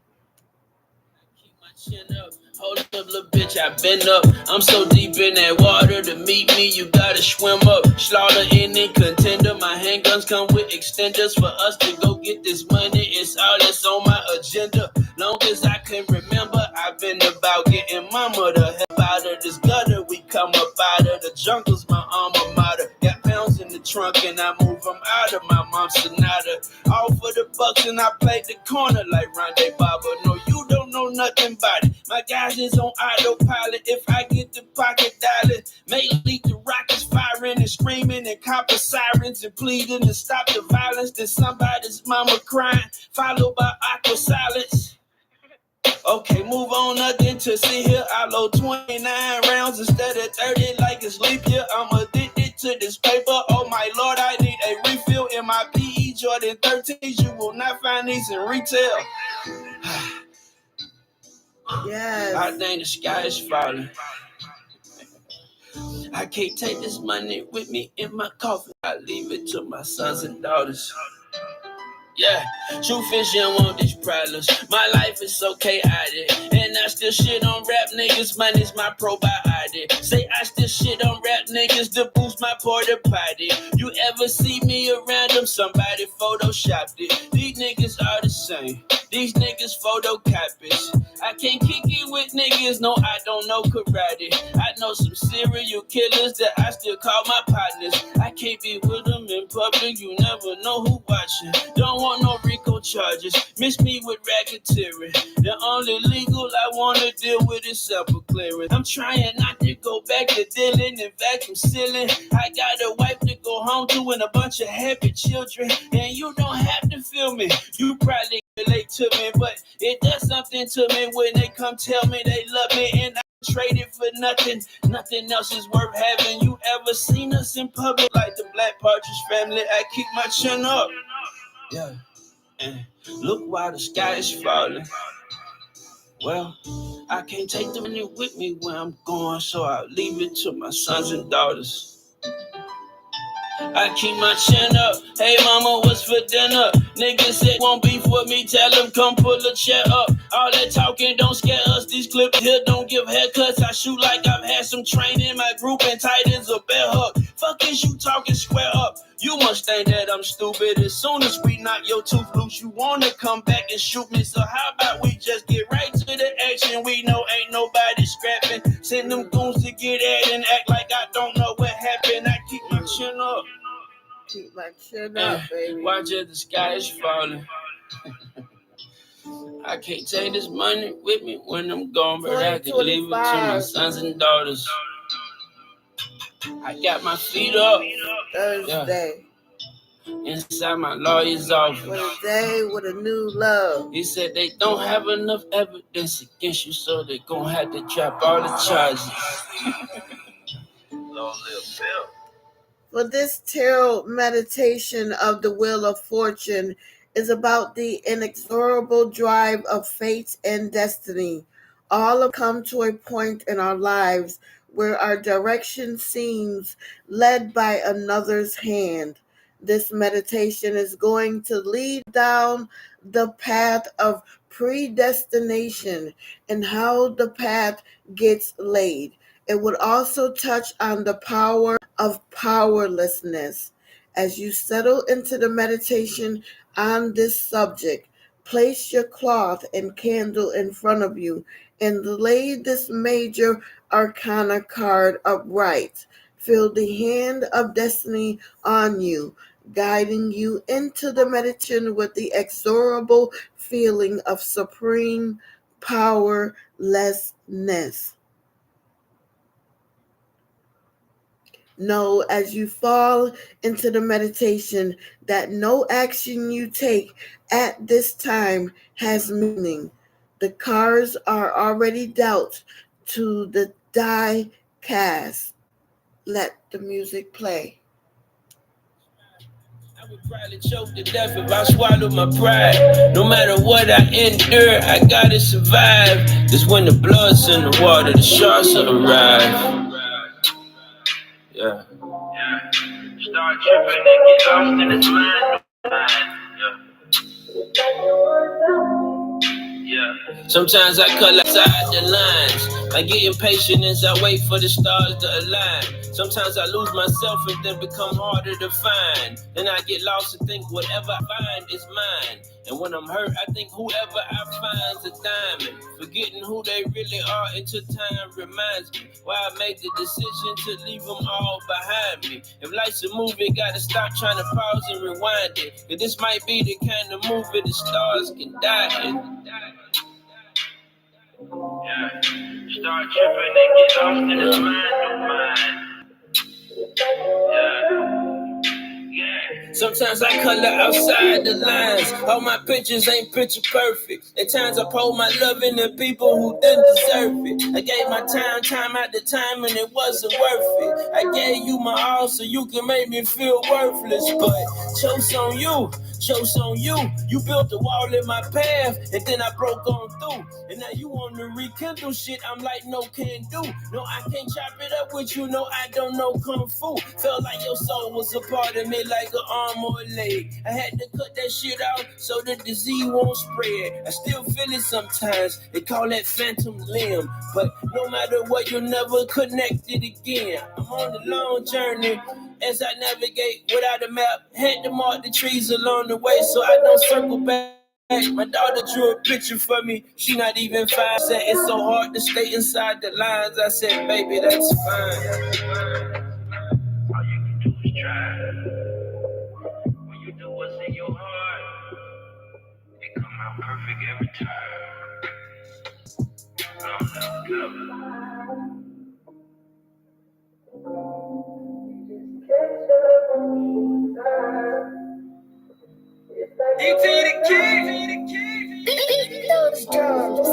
Keep my chin up. Hold up, little bitch, I been up. I'm so deep in that water to meet me, you gotta swim up. Slaughter any contender. My handguns come with extenders for us to go get this money. It's all that's on my agenda. Long as I can remember, I've been about getting mama the hell out of this gutter. We come up out of the jungles, my alma mater. Got pounds in the trunk and I move them out of my mom's Sonata. All for the bucks and I played the corner like Rondé Baba. No, you don't know nothing about it. My guys is on autopilot. If I get the pocket dollar, may leak the rockets firing and screaming and copper sirens and pleading to stop the violence. Then somebody's mama crying, followed by awkward silence. Okay, move on, nothing to see here. I load 29 rounds instead of 30 like it's leap year. I'm addicted to this paper. Oh my lord, I need a refill in my PE Jordan 13s. You will not find these in retail. Yes. I think the sky is falling. I can't take this money with me in my coffin. I leave it to my sons and daughters. Yeah, true fish, you don't want these problems. My life is so chaotic, and I still shit on rap niggas. Money's my probiotic. Say I still shit on rap niggas to boost my porta potty. You ever see me around them? Somebody photoshopped it. These niggas are the same. These niggas photocopies. I can't kick it with niggas. No, I don't know karate. I know some serial killers that I still call my partners. I can't be with them in public. You never know who watching. Don't want no RICO charges. Miss me with racketeering. The only legal I want to deal with is sample clearing. I'm trying not to go back to dealing and vacuum sealing. I got a wife to go home to and a bunch of happy children. And you don't have to feel me. You probably relate to me, but it does something to me when they come tell me they love me and I trade it for nothing. Nothing else is worth having. You ever seen us in public like the Black Partridge Family? I keep my chin up. Yeah, and look while the sky is falling. Well, I can't take the money with me where I'm going, so I'll leave it to my sons and daughters. I keep my chin up. Hey mama, what's for dinner? Niggas said won't beef with me, tell them come pull a chair up. All that talking don't scare us. These clips here don't give haircuts. I shoot like I've had some training. My group and tight ends a bear hug. Fuck is you talking square up? You must think that I'm stupid. As soon as we knock your tooth loose, you wanna come back and shoot me. So how about we just get right to the action? We know ain't nobody scrapping. Send them goons to get at and act like I don't know what happened. I keep my chin up. Keep my chin up, baby. Watch as the sky is falling. I can't take this money with me when I'm gone, but I can leave it to my sons and daughters. I got my feet up. Thursday. Inside my lawyer's office. With a day with a new love. He said they don't have enough evidence against you, so they're gonna have to drop all the charges. Long live Bill. For this tarot meditation of the Wheel of Fortune is about the inexorable drive of fate and destiny. All have come to a point in our lives where our direction seems led by another's hand. This meditation is going to lead down the path of predestination and how the path gets laid. It would also touch on the power of powerlessness. As you settle into the meditation on this subject, place your cloth and candle in front of you and lay this major arcana card upright. Feel the hand of destiny on you, guiding you into the meditation with the inexorable feeling of supreme powerlessness. Know as you fall into the meditation that no action you take at this time has meaning. The cards are already dealt to the die cast. Let the music play. I would probably choke to death if I swallowed my pride. No matter what I endure, I gotta survive. Cause when the blood's in the water, the sharks will arrive. Yeah. Start tripping and get lost in his mind. Yeah. Sometimes I cut outside the lines. I get impatient as I wait for the stars to align. Sometimes I lose myself and then become harder to find. Then I get lost and think whatever I find is mine. And when I'm hurt, I think whoever I find's a diamond. Forgetting who they really are until time reminds me why I made the decision to leave them all behind me. If life's a movie, gotta stop trying to pause and rewind it. Cause this might be the kind of movie the stars can die in. Yeah, start tripping and get lost in his mind. Yeah. Sometimes I color outside the lines. All my pictures ain't picture perfect. At times I pour my love into people who didn't deserve it. I gave my time after time, and it wasn't worth it. I gave you my all so you can make me feel worthless. But chose on you. You built a wall in my path, and then I broke on through. And now you want to rekindle shit, I'm like, no, can't do. No, I can't chop it up with you, no, I don't know Kung Fu. Felt like your soul was a part of me, like an arm or a leg. I had to cut that shit out so the disease won't spread. I still feel it sometimes, they call that phantom limb. But no matter what, you'll never connect it again. I'm on a long journey as I navigate without a map. Had to mark the trees along the way so I don't circle back. My daughter drew a picture for me. She not even 5. Said it's so hard to stay inside the lines. I said, baby, that's fine. All you can do is try. When you do what's in your heart, it come out perfect every time. Beat those drums.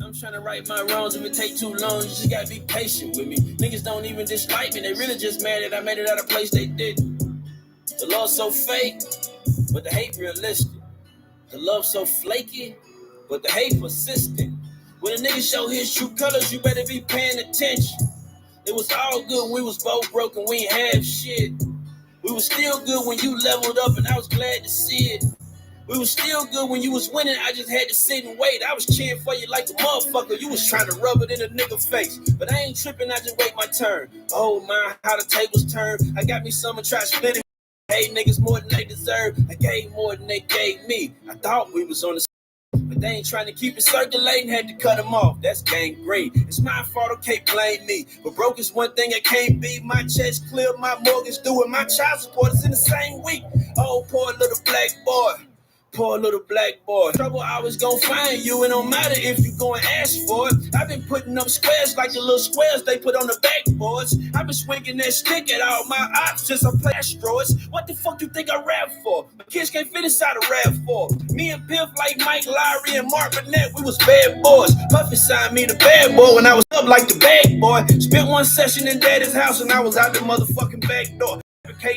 I'm trying to right my wrongs. If it take too long, you just gotta be patient with me. Niggas don't even dislike me. They really just mad that I made it out of place they didn't. The love so fake, but the hate realistic. The love so flaky, but the hate persistent. When a nigga show his true colors, you better be paying attention. It was all good when we was both broken, we ain't have shit. We was still good when you leveled up, and I was glad to see it. We was still good when you was winning, I just had to sit and wait. I was cheering for you like a motherfucker, you was trying to rub it in a nigga face. But I ain't tripping, I just wait my turn. Oh my, how the tables turn. I got me some and try splitting. Hey niggas more than they deserve. I gave more than they gave me. I thought we was on the but they ain't trying to keep it circulating, had to cut them off. That's gangrene. It's my fault, okay, blame me. But broke is one thing I can't be. My chest clear, my mortgage due, and my child support is in the same week. Oh, poor little black boy. Poor little black boy. Trouble always gonna find you. It don't matter if you go and ask for it. I've been putting up squares like the little squares they put on the backboards. I've been swinging that stick at all my ops since I play asteroids. What the fuck you think I rap for? My kids can't fit inside a RAV4. Me and Piff like Mike Lowry and Mark Burnett, we was bad boys. Puffy signed me the bad boy when I was up like the bad boy. Spent one session in daddy's house and I was out the motherfucking back door.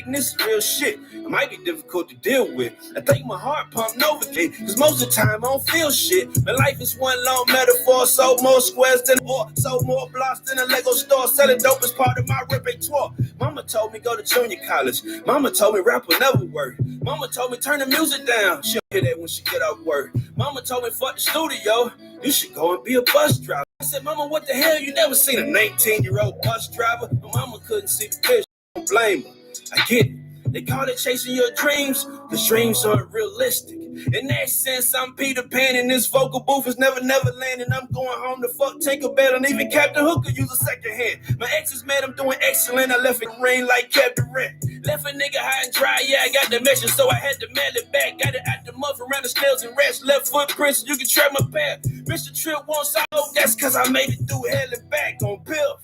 This is real shit. It might be difficult to deal with. I think my heart pumped Novocaine, cause most of the time I don't feel shit. My life is one long metaphor. Sold more squares than more, sold more blocks than a Lego store. Selling dope is part of my repertoire. Mama told me go to junior college. Mama told me rap will never work. Mama told me turn the music down. She'll hear that when she get off work. Mama told me fuck the studio. You should go and be a bus driver. I said, Mama, what the hell? You never seen a 19-year-old bus driver? My mama couldn't see the picture. Don't blame her. I get it. They call it chasing your dreams, because dreams aren't realistic. In that sense, I'm Peter Pan, and this vocal booth is never land, and I'm going home to fuck Tinkerbell, and even Captain Hook could use a second hand. My ex is mad, I'm doing excellent. I left it rain like Captain Red. Left a nigga high and dry, yeah, I got the measure, so I had to mail it back. Got it out the muff around the snails and rats. Left footprints, you can track my path. Mr. Trip wants I hope that's cause I made it through hell and back on Bill.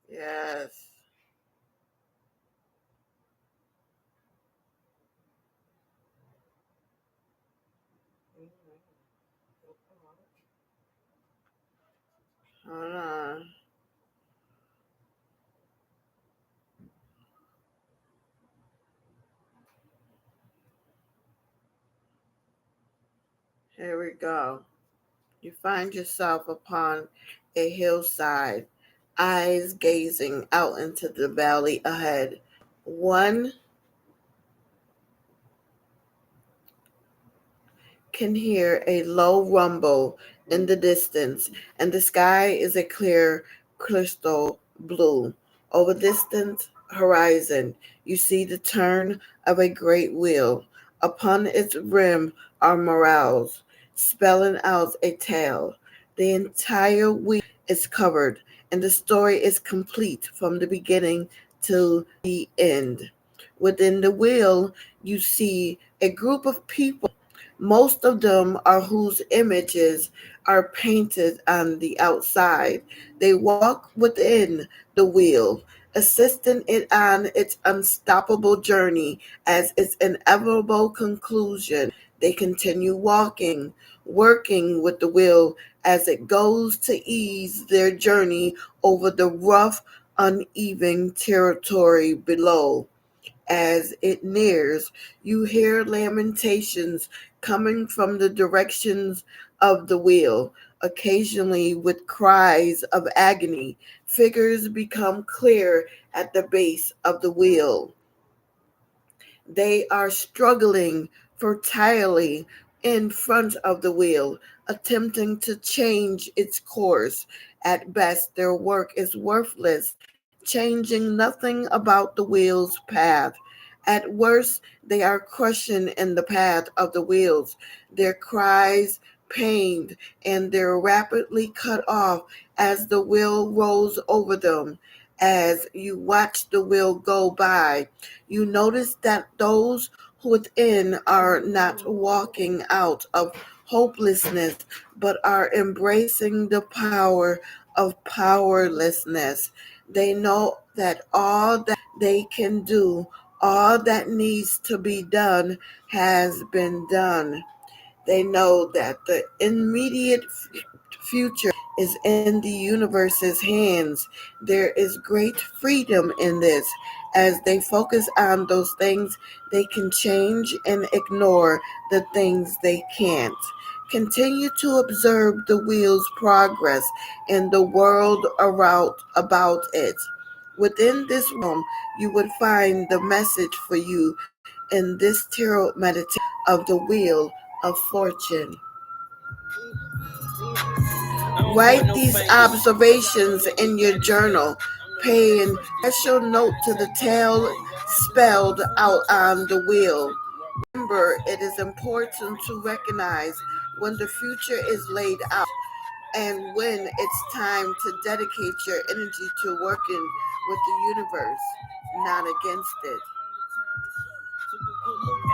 Yes. Hold on. Here we go. You find yourself upon a hillside, eyes gazing out into the valley ahead. One can hear a low rumble in the distance, and the sky is a clear crystal blue. Over distant horizon, you see the turn of a great wheel. Upon its rim are morals, spelling out a tale. The entire wheel is covered, and the story is complete from the beginning to the end. Within the wheel, you see a group of people. Most of them are whose images are painted on the outside. They walk within the wheel, assisting it on its unstoppable journey. As its inevitable conclusion, they continue walking, working with the wheel as it goes to ease their journey over the rough, uneven territory below. As it nears, you hear lamentations coming from the directions of the wheel, occasionally with cries of agony. Figures become clear at the base of the wheel. They are struggling fertilely in front of the wheel, attempting to change its course. At best, their work is worthless, changing nothing about the wheel's path. At worst, they are crushing in the path of the wheels, their cries pained, and they're rapidly cut off as the wheel rolls over them. As you watch the wheel go by, you notice that those within are not walking out of hopelessness, but are embracing the power of powerlessness. They know that all that they can do, all that needs to be done, has been done. They know that the immediate future is in the universe's hands. There is great freedom in this. As they focus on those things they can change and ignore the things they can't. Continue to observe the wheel's progress in the world around about it. Within this realm, you would find the message for you in this tarot meditation of the Wheel of Fortune. Write these observations in your journal, paying special note to the tale spelled out on the wheel. Remember, it is important to recognize when the future is laid out and when it's time to dedicate your energy to working with the universe, not against it.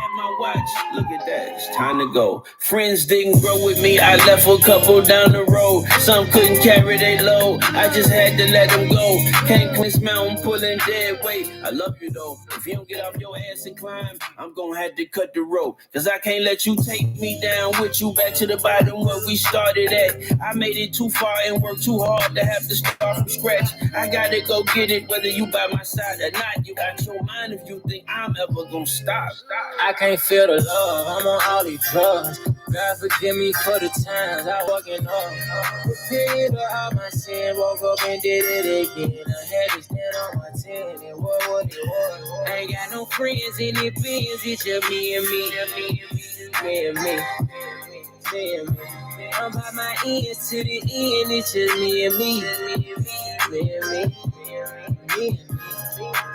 At my watch, look at that, it's time to go. Friends didn't grow with me, I left a couple down the road. Some couldn't carry their load, I just had to let them go. Can't climb this mountain pulling dead weight. I love you though, if you don't get off your ass and climb, I'm gonna have to cut the rope. Cause I can't let you take me down with you back to the bottom where we started at. I made it too far and worked too hard to have to start from scratch. I gotta go get it, whether you by my side or not. You got your mind if you think I'm ever gonna stop. I can't feel the love, I'm on all these drugs. God forgive me for the times I walking up. Repented of all my sin, woke up and did it again. I had to stand on my 10 and what it was. I ain't got no friends in it, Benz, it's just me and me. Me and me. I'm by my ends to the end, it's just me and me. Me and me.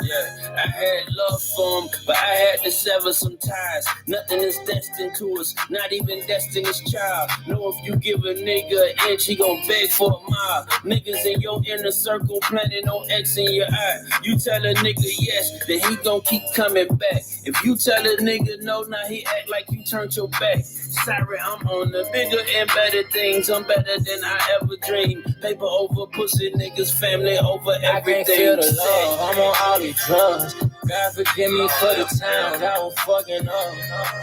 Yeah, I had love for him, but I had to sever some ties. Nothing is destined to us, not even Destiny's Child. Know if you give a nigga an inch, he gon' beg for a mile. Niggas in your inner circle planting no X in your eye. You tell a nigga yes, then he gon' keep coming back. If you tell a nigga no, now he act like you turned your back. Sorry, I'm on the bigger and better things. I'm better than I ever dreamed. Paper over pussy, niggas, family over everything. I can't feel the love, I'm on all these drugs. God forgive me for the times I was fucking up.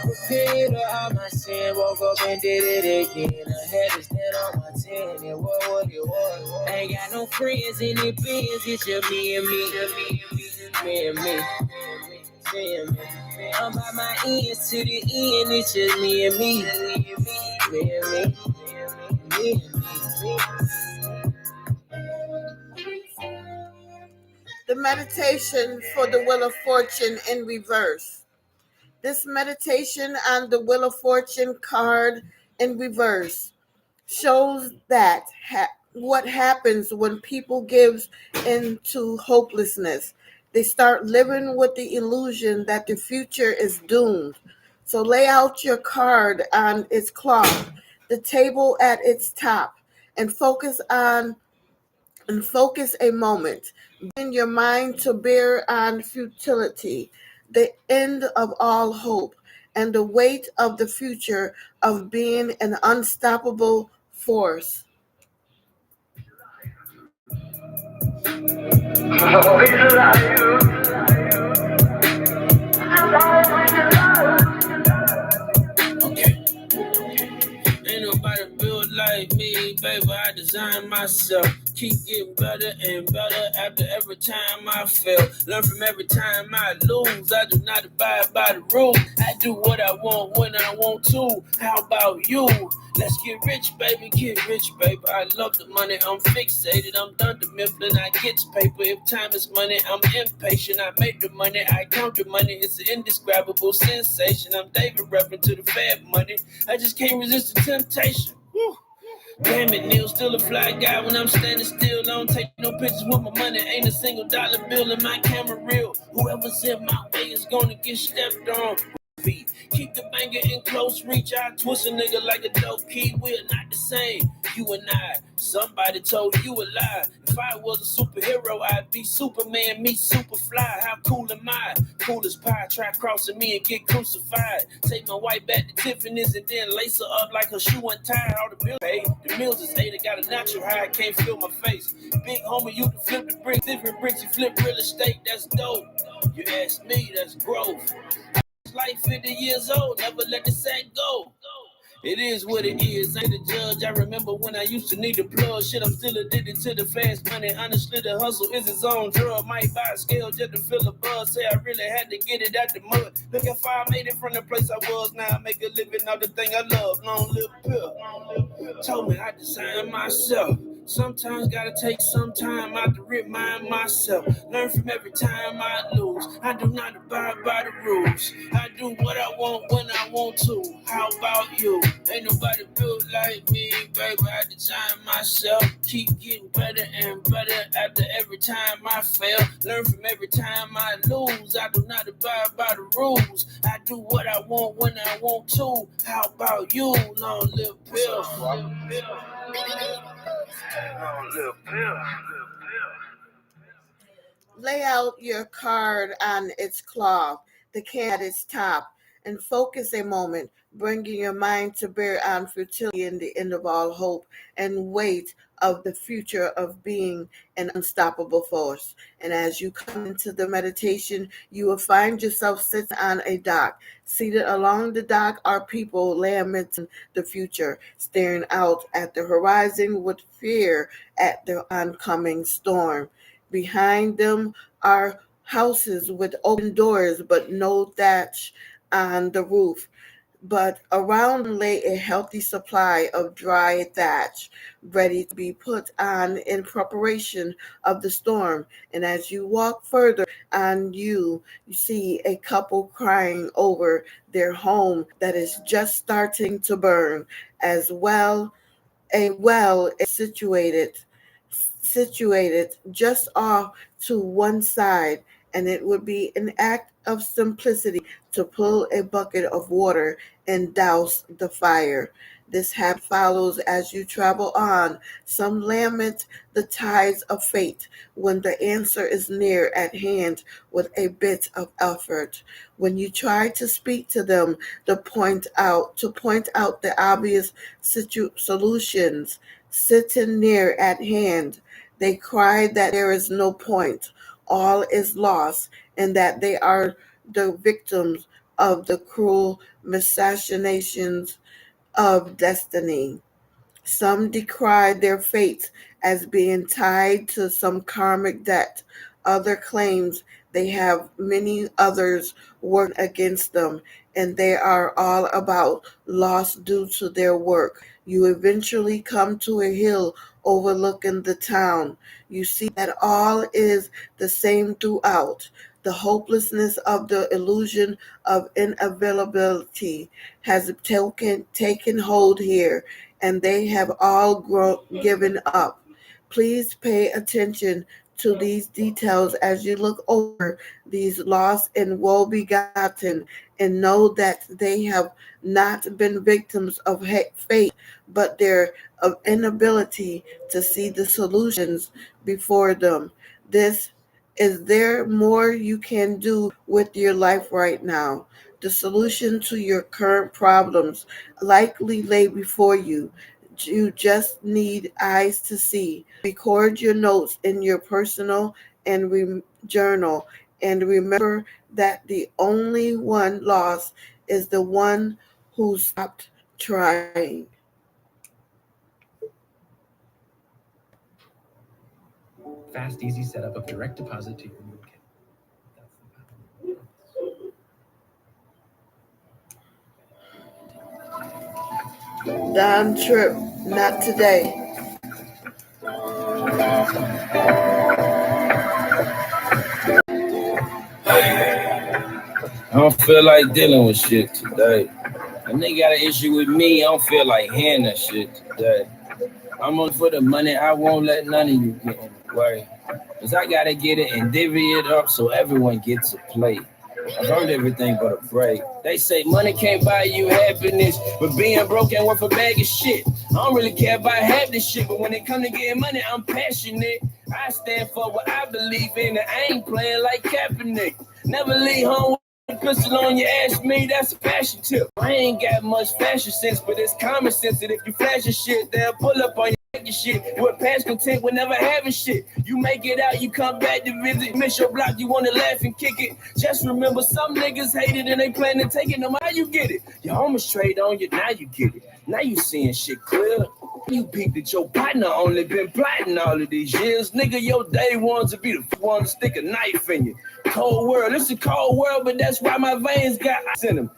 Repeated all my sin, woke up and did it again. I had to stand on my 10 and what it was. I ain't got no friends in the biz, it's just me and me. Me and me. Me and me. I'm by my ends to the end, it's just me and me. Me and me. Me and me. The meditation for the Wheel of Fortune in reverse. This meditation on the Wheel of Fortune card in reverse shows that what happens when people give into hopelessness. They start living with the illusion that the future is doomed. So lay out your card on its cloth, the table at its top, and focus a moment. Bring your mind to bear on futility, the end of all hope, and the weight of the future of being an unstoppable force. Okay. Ain't nobody built like me, baby. I designed myself. Keep getting better and better after every time I fail. Learn from every time I lose. I do not abide by the rules. I do what I want when I want to. How about you? Let's get rich, baby. Get rich, baby. I love the money. I'm fixated. I'm done the mifflin. I get paper. If time is money, I'm impatient. I make the money. I count the money. It's an indescribable sensation. I'm David Reverend to the fab money. I just can't resist the temptation. Woo. Damn it, Neil, still a fly guy when I'm standing still. I don't take no pictures with my money. Ain't a single dollar bill in my camera reel. Whoever's in my way is gonna get stepped on. Keep the banger in close reach. I twist a nigga like a dope key. We're not the same, you and I. Somebody told you a lie. If I was a superhero, I'd be Superman, me Superfly. How cool am I? Cool as pie. Try crossing me and get crucified. Take my wife back to Tiffany's and then lace her up like her shoe untied. All the bills paid. The meals is ate. I got a natural high. I can't feel my face. Big homie, you can flip the bricks. Different bricks, you flip real estate. That's dope. You ask me, that's growth. Life 50 years old, never let the sack go. It is what it is. Ain't a judge. I remember when I used to need the plug. Shit, I'm still addicted to the fast money. Honestly, the hustle is its own drug. Might buy a scale just to feel a buzz. Say I really had to get it out the mud. Look how far I made it from the place I was. Now I make a living out the thing I love. Long live Pill. Told me I designed myself. Sometimes gotta take some time out to remind myself. Learn from every time I lose. I do not abide by the rules. I do what I want when I want to. How about you? Ain't nobody built like me, baby. I designed myself. Keep getting better and better after every time I fail. Learn from every time I lose. I do not abide by the rules. I do what I want when I want to. How about you? Long live Pill. Lay out your card on its cloth, the can at its top, and focus a moment, bringing your mind to bear on futility and the end of all hope and weight of the future of being an unstoppable force. And as you come into the meditation, you will find yourself sitting on a dock. Seated along the dock are people lamenting the future, staring out at the horizon with fear at the oncoming storm. Behind them are houses with open doors but no thatch on the roof. But around lay a healthy supply of dry thatch, ready to be put on in preparation of the storm. And as you walk further on, you see a couple crying over their home that is just starting to burn. As well, a well is situated just off to one side, and it would be an act of simplicity to pull a bucket of water and douse the fire. This habit follows as you travel on. Some lament the tides of fate when the answer is near at hand with a bit of effort. When you try to speak to them to point out the obvious solutions sitting near at hand, they cry that there is no point, all is lost, and that they are the victims of the cruel machinations of destiny. Some decry their fate as being tied to some karmic debt. Other claims they have many others working against them, and they are all about loss due to their work. You eventually come to a hill overlooking the town. You see that all is the same throughout. The hopelessness of the illusion of inavailability has taken hold here, and they have all given up. Please pay attention to these details as you look over these lost and woe-begotten, and know that they have not been victims of fate, but their inability to see the solutions before them. This is there more you can do with your life right now? The solution to your current problems likely lay before you. You just need eyes to see. Record your notes in your personal and journal, and remember that the only one lost is the one who stopped trying. Fast, easy setup of direct deposit to your new account. Don Trip, not today. I don't feel like dealing with shit today. A nigga got an issue with me, I don't feel like hearing that shit today. I'm on for the money, I won't let none of you get in the way. Cause I gotta get it and divvy it up so everyone gets a plate. I've earned everything but a break. They say money can't buy you happiness, but being broke ain't worth a bag of shit. I don't really care about half this shit, but when it come to getting money, I'm passionate. I stand for what I believe in, and I ain't playing like Kaepernick. Never leave home with a pistol on your ass, me, that's a fashion tip. I ain't got much fashion sense, but it's common sense that if you flash your shit, they'll pull up on you. Your shit with past content with never having shit. You make it out, you come back to visit. Miss your block, you wanna laugh and kick it. Just remember, some niggas hate it and they plan to take it. No matter you get it, your homies trade on you, now you get it. Now you seeing shit clear. You peeped that your partner only been plotting all of these years. Nigga, your day ones to be the one to stick a knife in you. Cold world, it's a cold world, but that's why my veins got ice in them.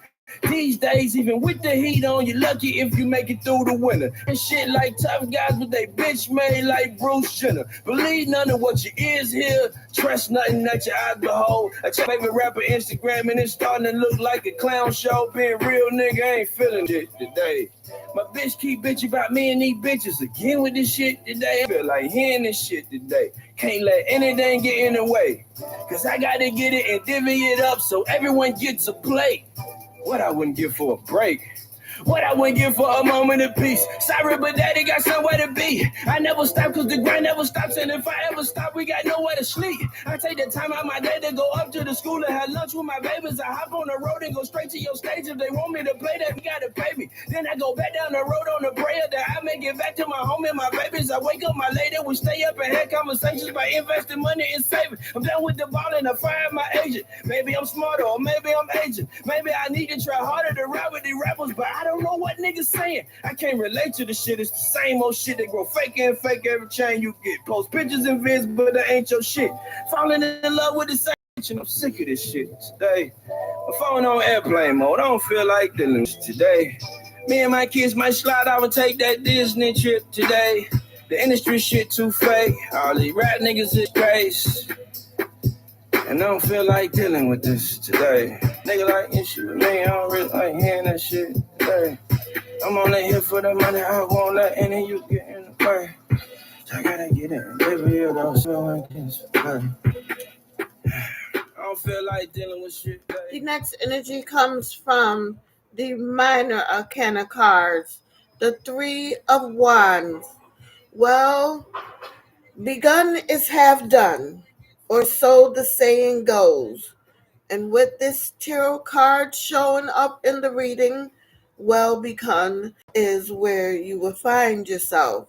These days, even with the heat on, you're lucky if you make it through the winter. And shit like tough guys, but they bitch made like Bruce Jenner. Believe none of what your ears hear, trust nothing that your eyes behold. A favorite rapper Instagram and it's starting to look like a clown show. Being real nigga ain't feeling it today. My bitch keep bitching about me and these bitches again with this shit today. I feel like hearing this shit today. Can't let anything get in the way. Cause I gotta get it and divvy it up so everyone gets a plate. What I wouldn't give for a break. What I wouldn't give for a moment of peace. Sorry, but daddy got somewhere to be. I never stop cause the grind never stops. And if I ever stop, we got nowhere to sleep. I take the time out my day to go up to the school and have lunch with my babies. I hop on the road and go straight to your stage. If they want me to play that, you gotta pay me. Then I go back down the road on the prayer that I make it back to my home and my babies. I wake up my lady, we stay up and have conversations about investing money and saving. I'm done with the ball and I fired my agent. Maybe I'm smarter or maybe I'm aging. Maybe I need to try harder to rap with these rappers, but I don't know what niggas saying. I can't relate to the shit. It's the same old shit. They grow fake and fake every chain you get. Post pictures and vids, but that ain't your shit. Falling in love with the same shit. I'm sick of this shit today. My phone on airplane mode. I don't feel like dealing with today. Me and my kids might slide out and take that Disney trip today. The industry shit too fake. All these rap niggas is crazy. And I don't feel like dealing with this today. Nigga like issue with me. I don't really like hearing that shit today. I'm only here for the money. I won't let any of you get in the way. So I gotta get it. Baby, you don't feel like this. I don't feel like dealing with shit. The next energy comes from the minor arcana cards, the Three of Wands. Well, begun is half done, or so the saying goes. And with this tarot card showing up in the reading, well begun is where you will find yourself.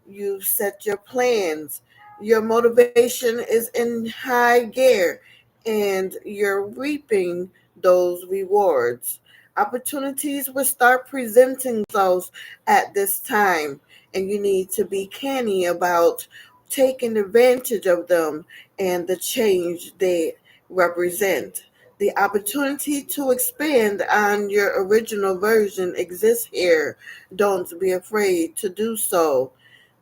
You've set your plans. Your motivation is in high gear, and you're reaping those rewards. Opportunities will start presenting themselves at this time, and you need to be canny about taking advantage of them and the change they represent. The opportunity to expand on your original version exists here. Don't be afraid to do so.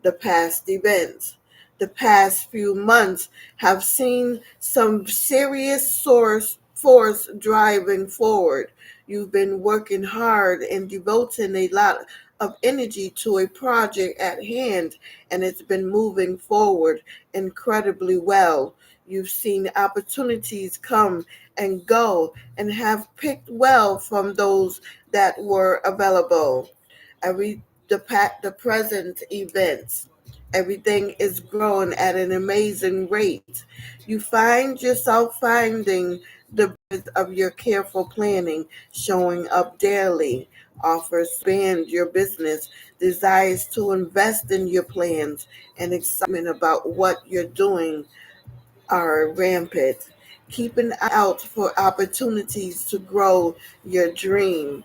The past events. The past few months have seen some serious force driving forward. You've been working hard and devoting a lot of energy to a project at hand, and it's been moving forward incredibly well. You've seen opportunities come and go and have picked well from those that were available. The present events. Everything is growing at an amazing rate. You find yourself finding the benefit of your careful planning showing up daily. Offers to expand your business, desires to invest in your plans, and excitement about what you're doing are rampant. Keep an eye out for opportunities to grow your dream.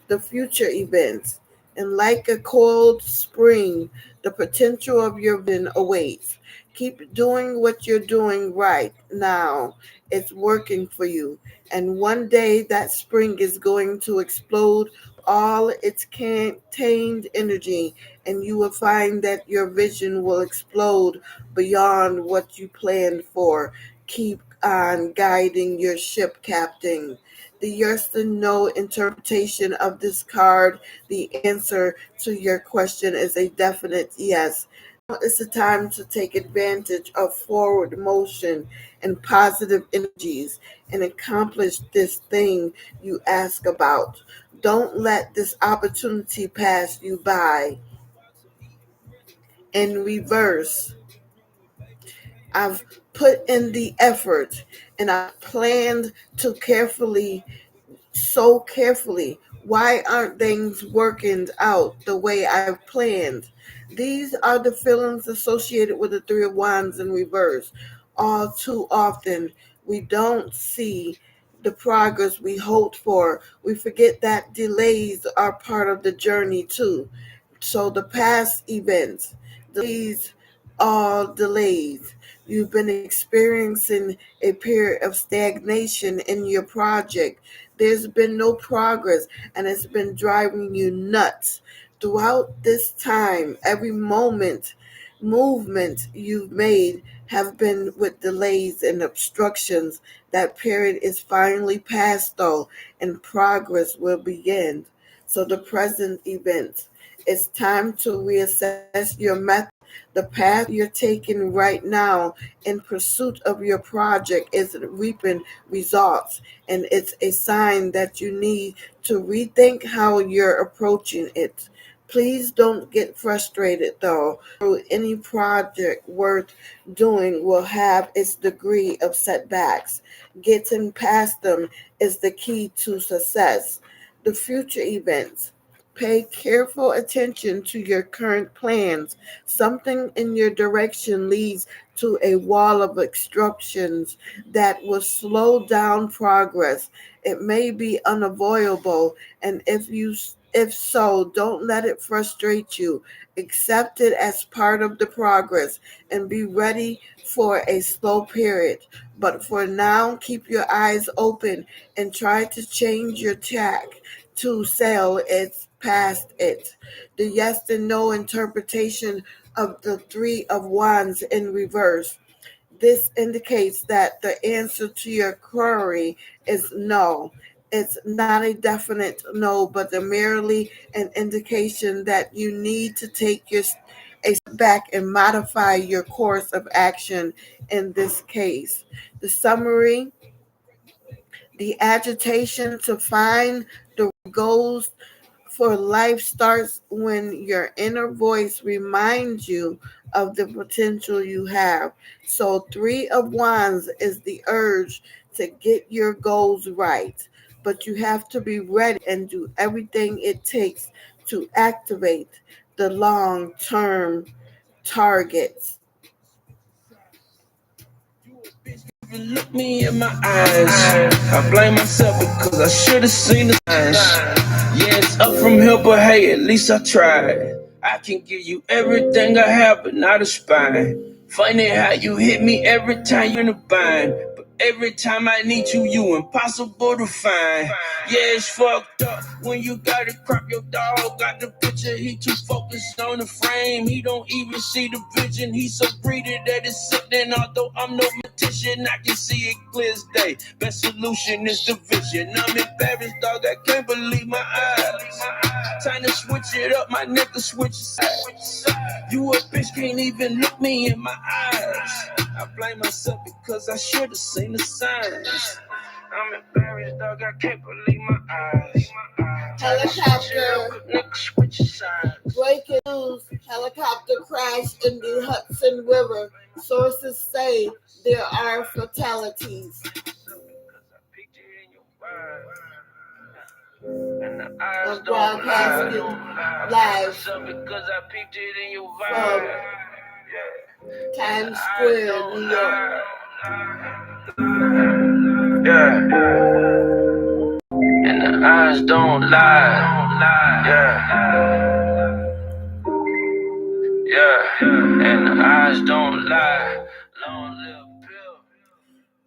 The future events. And like a cold spring, the potential of your vision awaits. Keep doing what you're doing right now. It's working for you. And one day that spring is going to explode all its contained energy, and you will find that your vision will explode beyond what you planned for. Keep on guiding your ship, Captain. The yes and no interpretation of this card, the answer to your question is a definite yes. Now is the time to take advantage of forward motion and positive energies and accomplish this thing you ask about. Don't let this opportunity pass you by. In reverse, I've put in the effort and I planned to so carefully. Why aren't things working out the way I've planned? These are the feelings associated with the Three of Wands in reverse. All too often, we don't see the progress we hoped for. We forget that delays are part of the journey too. So the past events, these are delays. You've been experiencing a period of stagnation in your project. There's been no progress and it's been driving you nuts. Throughout this time, every movement you've made have been with delays and obstructions. That period is finally past though, and progress will begin. So the present events. It's time to reassess your method. The path you're taking right now in pursuit of your project isn't reaping results, and it's a sign that you need to rethink how you're approaching it. Please don't get frustrated though. Any project worth doing will have its degree of setbacks. Getting past them is the key to success. The future events. Pay careful attention to your current plans. Something in your direction leads to a wall of obstructions that will slow down progress. It may be unavoidable, and if so, don't let it frustrate you. Accept it as part of the progress and be ready for a slow period. But for now, keep your eyes open and try to change your tack to sell it past it. The yes and no interpretation of the Three of Wands in reverse. This indicates that the answer to your query is no. It's not a definite no, but merely an indication that you need to take a step back and modify your course of action in this case. The summary. The agitation to find the goals for life starts when your inner voice reminds you of the potential you have. So, Three of Wands is the urge to get your goals right, but you have to be ready and do everything it takes to activate the long term targets. Even look me in my eyes. I blame myself because I should have seen the signs. Yeah, it's up from here, but hey, at least I tried. I can give you everything I have, but not a spine. Funny how you hit me every time you're in a bind. But every time I need you, you impossible to find. Yeah, it's fucked up when you gotta crop your dog. Got the picture, he too focused on the frame. He don't even see the vision. He's so greedy that it's sitting. Although I'm no magician, I can see it clear as day. Best solution is division. I'm embarrassed, dog. I can't believe my eyes. Time to switch it up, my nigga switch sides. You a bitch, can't even look me in my eyes. I blame myself because I should have seen the signs. I'm embarrassed, dog. I can't believe my eyes. Helicopter Nigga switch sides. breaking news: helicopter crash in the Hudson River. Sources say there are fatalities. And the eyes We're don't broadcasting lie. live Because I peeped it in your from vibe. Times Square, New York. Yeah. And the eyes don't lie. Yeah. Yeah. And the eyes don't lie. Long live Bill.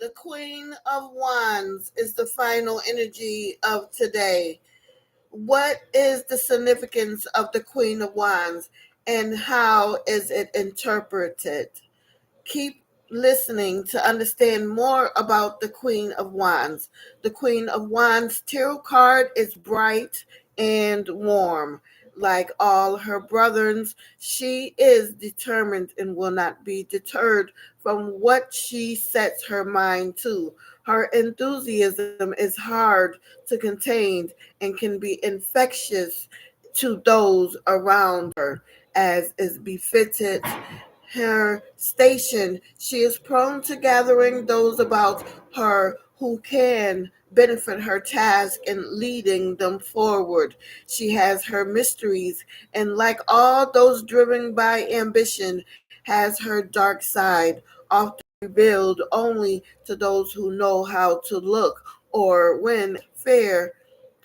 The Queen of Wands is the final energy of today. What is the significance of the Queen of Wands and how is it interpreted? Keep listening to understand more about the Queen of Wands. The Queen of Wands tarot card is bright and warm. Like all her brothers, she is determined and will not be deterred from what she sets her mind to. Her enthusiasm is hard to contain and can be infectious to those around her, as is befitted her station. She is prone to gathering those about her who can benefit her task and leading them forward. She has her mysteries, and like all those driven by ambition, has her dark side, often revealed only to those who know how to look, or when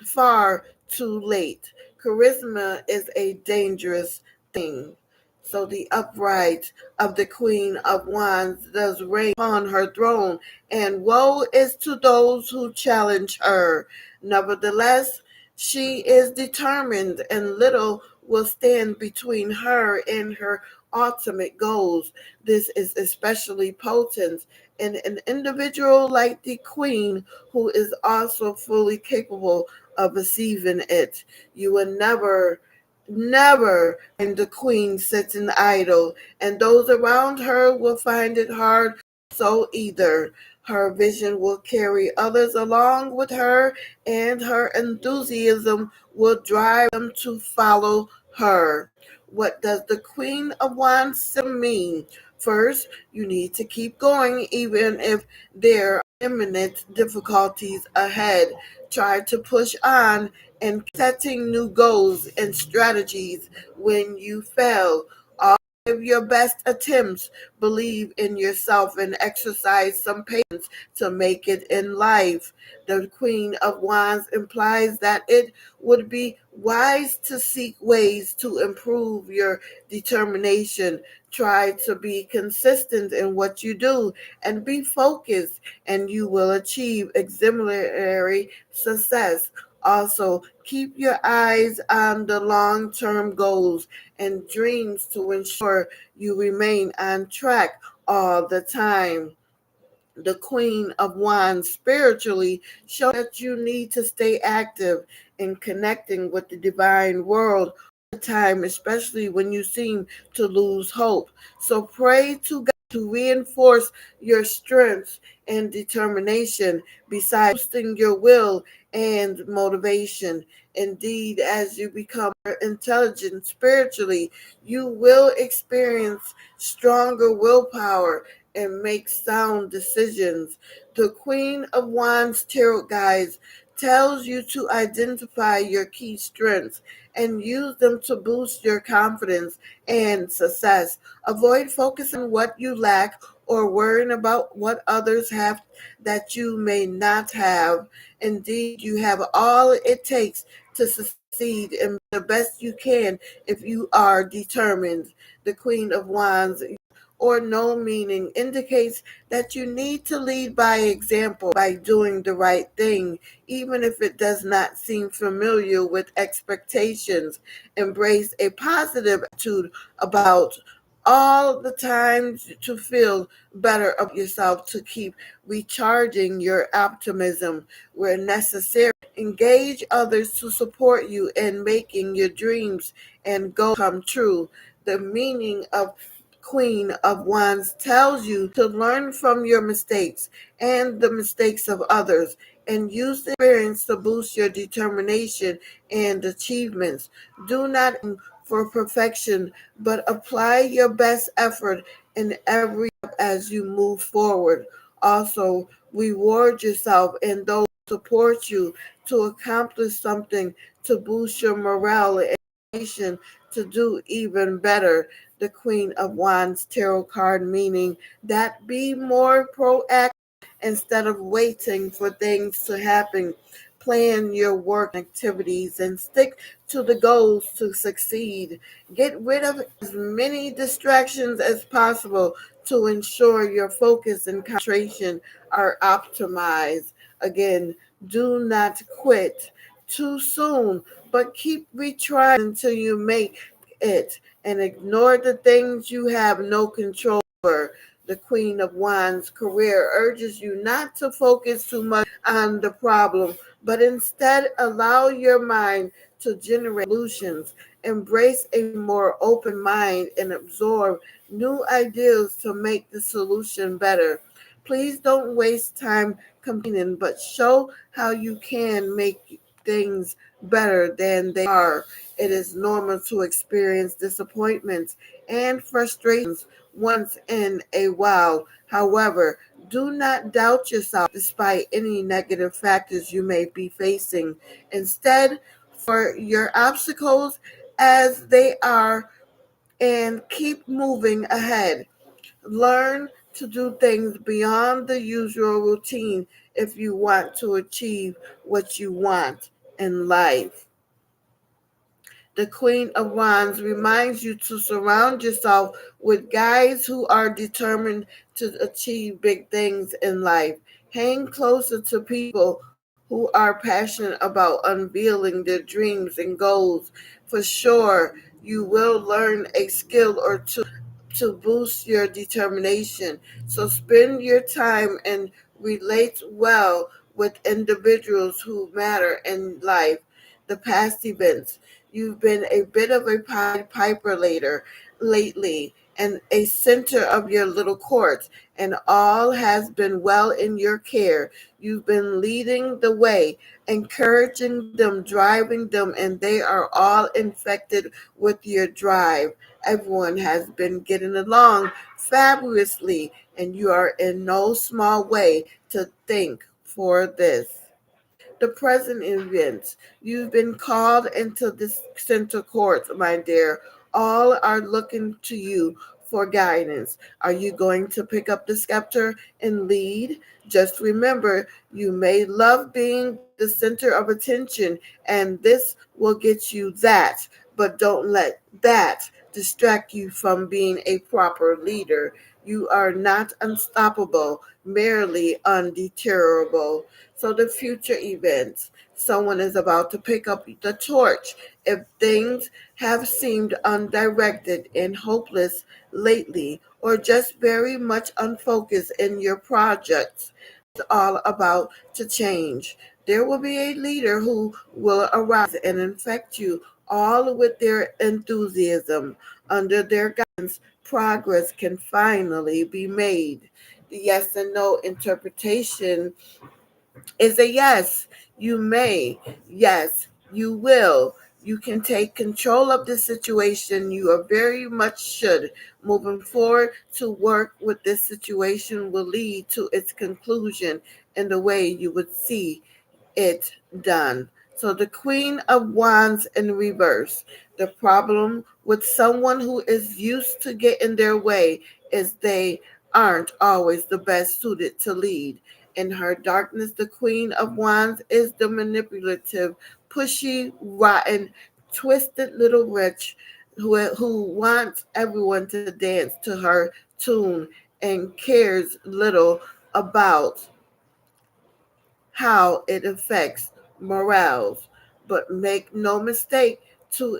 far too late. Charisma is a dangerous thing. So the upright of the Queen of Wands does reign upon her throne, and woe is to those who challenge her. Nevertheless, she is determined, and little will stand between her and her ultimate goals. This is especially potent in an individual like the Queen, who is also fully capable of achieving it. You will never find the Queen sitting idle, and those around her will find it hard so either. Her vision will carry others along with her, and her enthusiasm will drive them to follow her. What does the Queen of Wands mean? First, you need to keep going even if there are imminent difficulties ahead. Try to push on and setting new goals and strategies when you fail. All of your best attempts, believe in yourself and exercise some patience to make it in life. The Queen of Wands implies that it would be wise to seek ways to improve your determination. Try to be consistent in what you do and be focused, and you will achieve exemplary success. Also, keep your eyes on the long term goals and dreams to ensure you remain on track all the time. The Queen of Wands spiritually shows that you need to stay active in connecting with the divine world all the time, especially when you seem to lose hope. So pray to God to reinforce your strength and determination besides boosting your will and motivation. Indeed, as you become more intelligent spiritually, you will experience stronger willpower and make sound decisions. The Queen of Wands Tarot Guides tells you to identify your key strengths and use them to boost your confidence and success. Avoid focusing on what you lack or worrying about what others have that you may not have. Indeed, you have all it takes to succeed and be the best you can if you are determined. The Queen of Wands or no meaning indicates that you need to lead by example by doing the right thing, even if it does not seem familiar with expectations. Embrace a positive attitude about all the times to feel better about yourself to keep recharging your optimism where necessary. Engage others to support you in making your dreams and goals come true. The meaning of Queen of Wands tells you to learn from your mistakes and the mistakes of others and use the experience to boost your determination and achievements. Do not aim for perfection, but apply your best effort in every step as you move forward. Also, reward yourself and those who support you to accomplish something to boost your morale and motivation to do even better. The Queen of Wands tarot card meaning that be more proactive instead of waiting for things to happen. Plan your work activities and stick to the goals to succeed. Get rid of as many distractions as possible to ensure your focus and concentration are optimized. Again, do not quit too soon, but keep retrying until you make it and ignore the things you have no control over. The Queen of Wands career urges you not to focus too much on the problem, but instead allow your mind to generate solutions. Embrace a more open mind and absorb new ideas to make the solution better. Please don't waste time complaining, but show how you can make things better than they are. It is normal to experience disappointments and frustrations once in a while. However, do not doubt yourself despite any negative factors you may be facing. Instead, for your obstacles as they are and keep moving ahead. Learn to do things beyond the usual routine if you want to achieve what you want in life. The Queen of Wands reminds you to surround yourself with guys who are determined to achieve big things in life. Hang closer to people who are passionate about unveiling their dreams and goals. For sure, you will learn a skill or two to boost your determination. So spend your time and relate well with individuals who matter in life. The past events. You've been a bit of a Pied Piper later lately and a center of your little court, and all has been well in your care. You've been leading the way, encouraging them, driving them, and they are all infected with your drive. Everyone has been getting along fabulously, and you are in no small way to thank for this. The present events. You've been called into this center court, my dear. All are looking to you for guidance. Are you going to pick up the scepter and lead? Just remember, you may love being the center of attention, and this will get you that, but don't let that distract you from being a proper leader. You are not unstoppable, merely undeterrable. So the future events. Someone is about to pick up the torch. If things have seemed undirected and hopeless lately, or just very much unfocused in your projects, it's all about to change. There will be a leader who will arise and infect you all with their enthusiasm. Under their guidance, progress can finally be made. The yes and no interpretation is a yes, you may, yes, you will. You can take control of the situation. You are very much should. Moving forward to work with this situation will lead to its conclusion in the way you would see it done. So the Queen of Wands in reverse. The problem with someone who is used to getting their way is they aren't always the best suited to lead. In her darkness, the Queen of Wands is the manipulative, pushy, rotten, twisted little witch who wants everyone to dance to her tune and cares little about how it affects morals. But make no mistake, to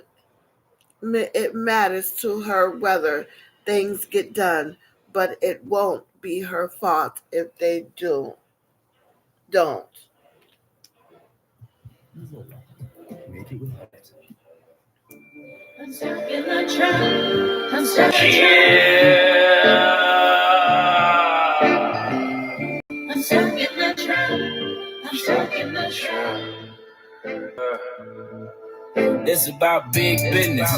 it matters to her whether things get done, but it won't be her fault if they don't. I'm stuck in the trap. I'm stuck in the trap. I'm stuck in the trap. I'm stuck in the trap. It's about big business.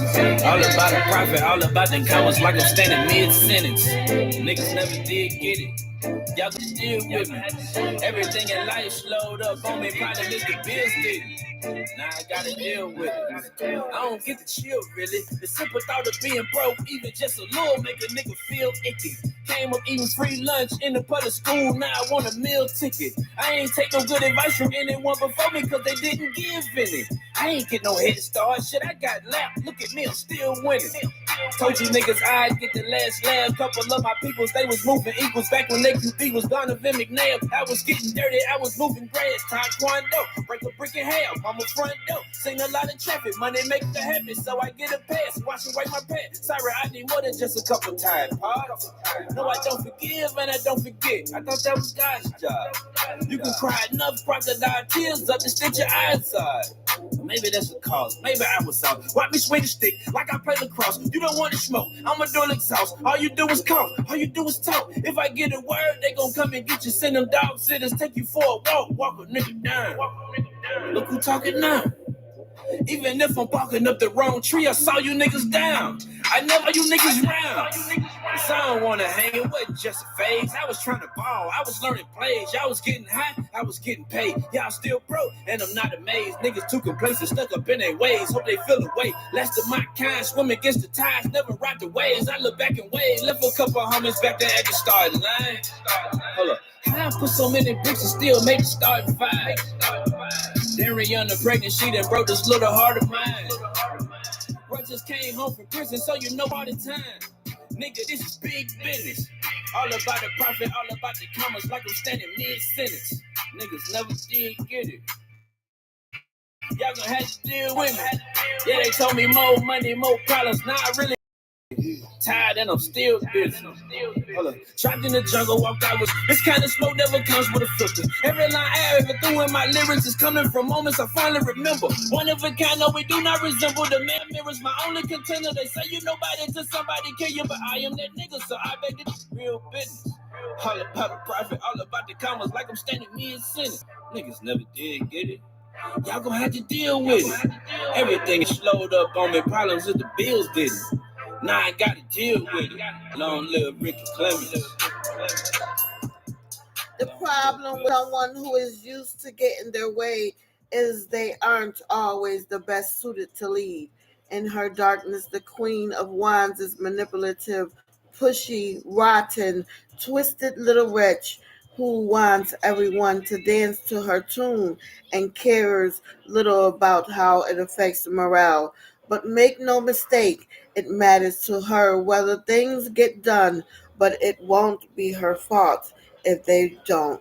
All about the profit, all about the commas like I'm standing mid-sentence. Niggas never did get it. Y'all can deal with me. Everything in life slowed up on me. Probably missed the bills didn't. Now I gotta deal with it. I don't get to chill really. The simple thought of being broke, even just a little, make a nigga feel icky. Came up eating free lunch in the public school, now I want a meal ticket. I ain't take no good advice from anyone before me cause they didn't give any. I ain't get no head start, shit I got lapped, look at me, I'm still winning. Told you niggas I'd get the last laugh. Couple of my peoples, they was moving equals back when they QB was Donovan McNabb. I was getting dirty, I was moving grass, taekwondo, break a brick in half, I'm a front door. Seen a lot of traffic, money make the habit, so I get a pass, wash away my pants. Sorry, I need more than just a couple times. No, I don't forgive and I don't forget. I thought that was God's job. You can cry enough crocodile tears up to stitch your eyes out. Maybe that's the cause. Maybe I was out. Watch me swing the stick like I play lacrosse. You don't want to smoke. I'm a dual exhaust. All you do is cough. All you do is talk. If I get a word, they gon' come and get you. Send them dog sitters. Take you for a walk. Walk a nigga down. Look who talking now. Even if I'm barking up the wrong tree, I saw you niggas down. I never you niggas round. Cause I don't wanna hang, it wasn't just a phase. I was trying to ball, I was learning plays. Y'all was getting high, I was getting paid. Y'all still broke, and I'm not amazed. Niggas too complacent, stuck up in their ways. Hope they feel the weight. Last of my kind, swim against the tides, never ride the waves. I look back and wave, left a couple homies back there at the starting line. Hold up. How I put so many bricks and still make the starting five? Then Rihanna pregnant, she done broke this little heart of mine. Bro just came home from prison, so you know all the time. Nigga, this is big business. All about the profit, all about the commas, like I'm standing mid-sentence. Niggas never did get it. Y'all gonna have to deal with me. Yeah, they told me more money, more problems. Now I really tired and I'm still busy. Hold on. Trapped in the jungle, walked out with this kind of smoke never comes with a filter. Every line I ever threw in my lyrics is coming from moments I finally remember. One of a kind, no, we do not resemble. The man mirrors my only contender. They say you nobody until somebody kill you, but I am that nigga, so I beg it's real business. All about the profit, all about the commas, like I'm standing mid-sentence. Niggas never did get it. Y'all gonna have to deal with it. Everything is slowed up on me. Problems with the bills didn't. Now I gotta deal with it. Long live Ricky Clemens. The problem with someone who is used to getting their way is they aren't always the best suited to lead. In her darkness, the Queen of Wands is manipulative, pushy, rotten, twisted little wretch who wants everyone to dance to her tune and cares little about how it affects morale. But make no mistake, it matters to her whether things get done, but it won't be her fault if they don't.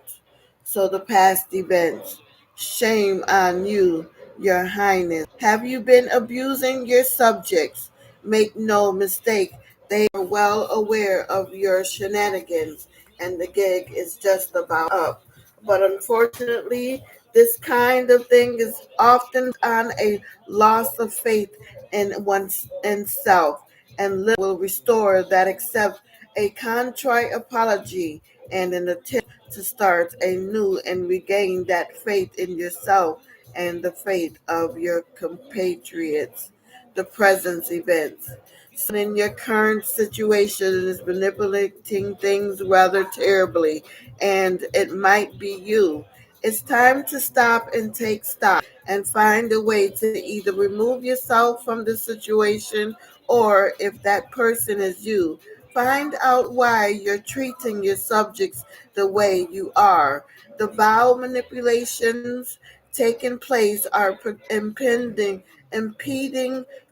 So the past events, shame on you, your highness. Have you been abusing your subjects? Make no mistake, they are well aware of your shenanigans, and the gig is just about up. But unfortunately, This kind of thing is often on a loss of faith in one's in self, and little will restore that except a contrite apology and an attempt to start anew and regain that faith in yourself and the faith of your compatriots. The present events. Someone in your current situation is manipulating things rather terribly, and it might be you. It's time to stop and take stock and find a way to either remove yourself from the situation, or if that person is you, find out why you're treating your subjects the way you are. The vowel manipulations taking place are impeding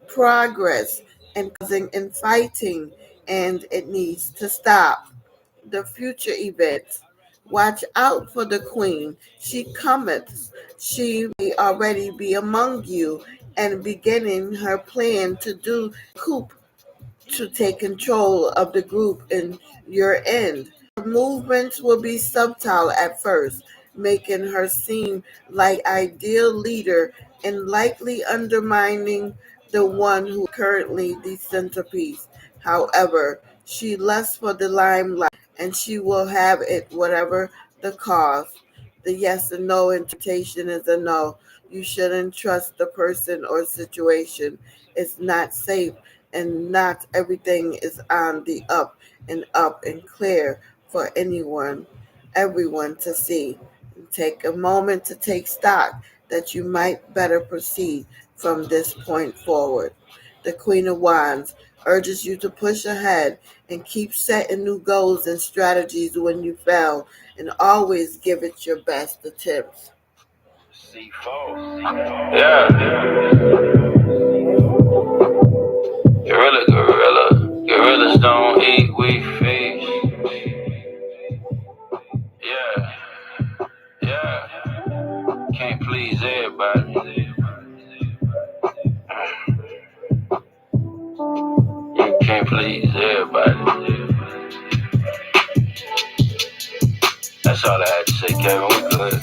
progress and causing infighting, and it needs to stop. The future events. Watch out for the queen. She cometh. She may already be among you and beginning her plan to do coup to take control of the group in your end. Her movements will be subtle at first, making her seem like ideal leader and likely undermining the one who is currently the centerpiece. However, she lusts for the limelight and she will have it whatever the cost. The yes and no interpretation is a no. You shouldn't trust the person or situation. It's not safe, and not everything is on the up and clear for everyone to see. Take a moment to take stock that you might better proceed from this point forward. The Queen of Wands urges you to push ahead and keep setting new goals and strategies when you fail, and always give it your best attempts. Yeah. Gorillas don't eat, we feast. Yeah, yeah. Can't please everybody. You can't please everybody. That's all I had to say, Kevin. We good.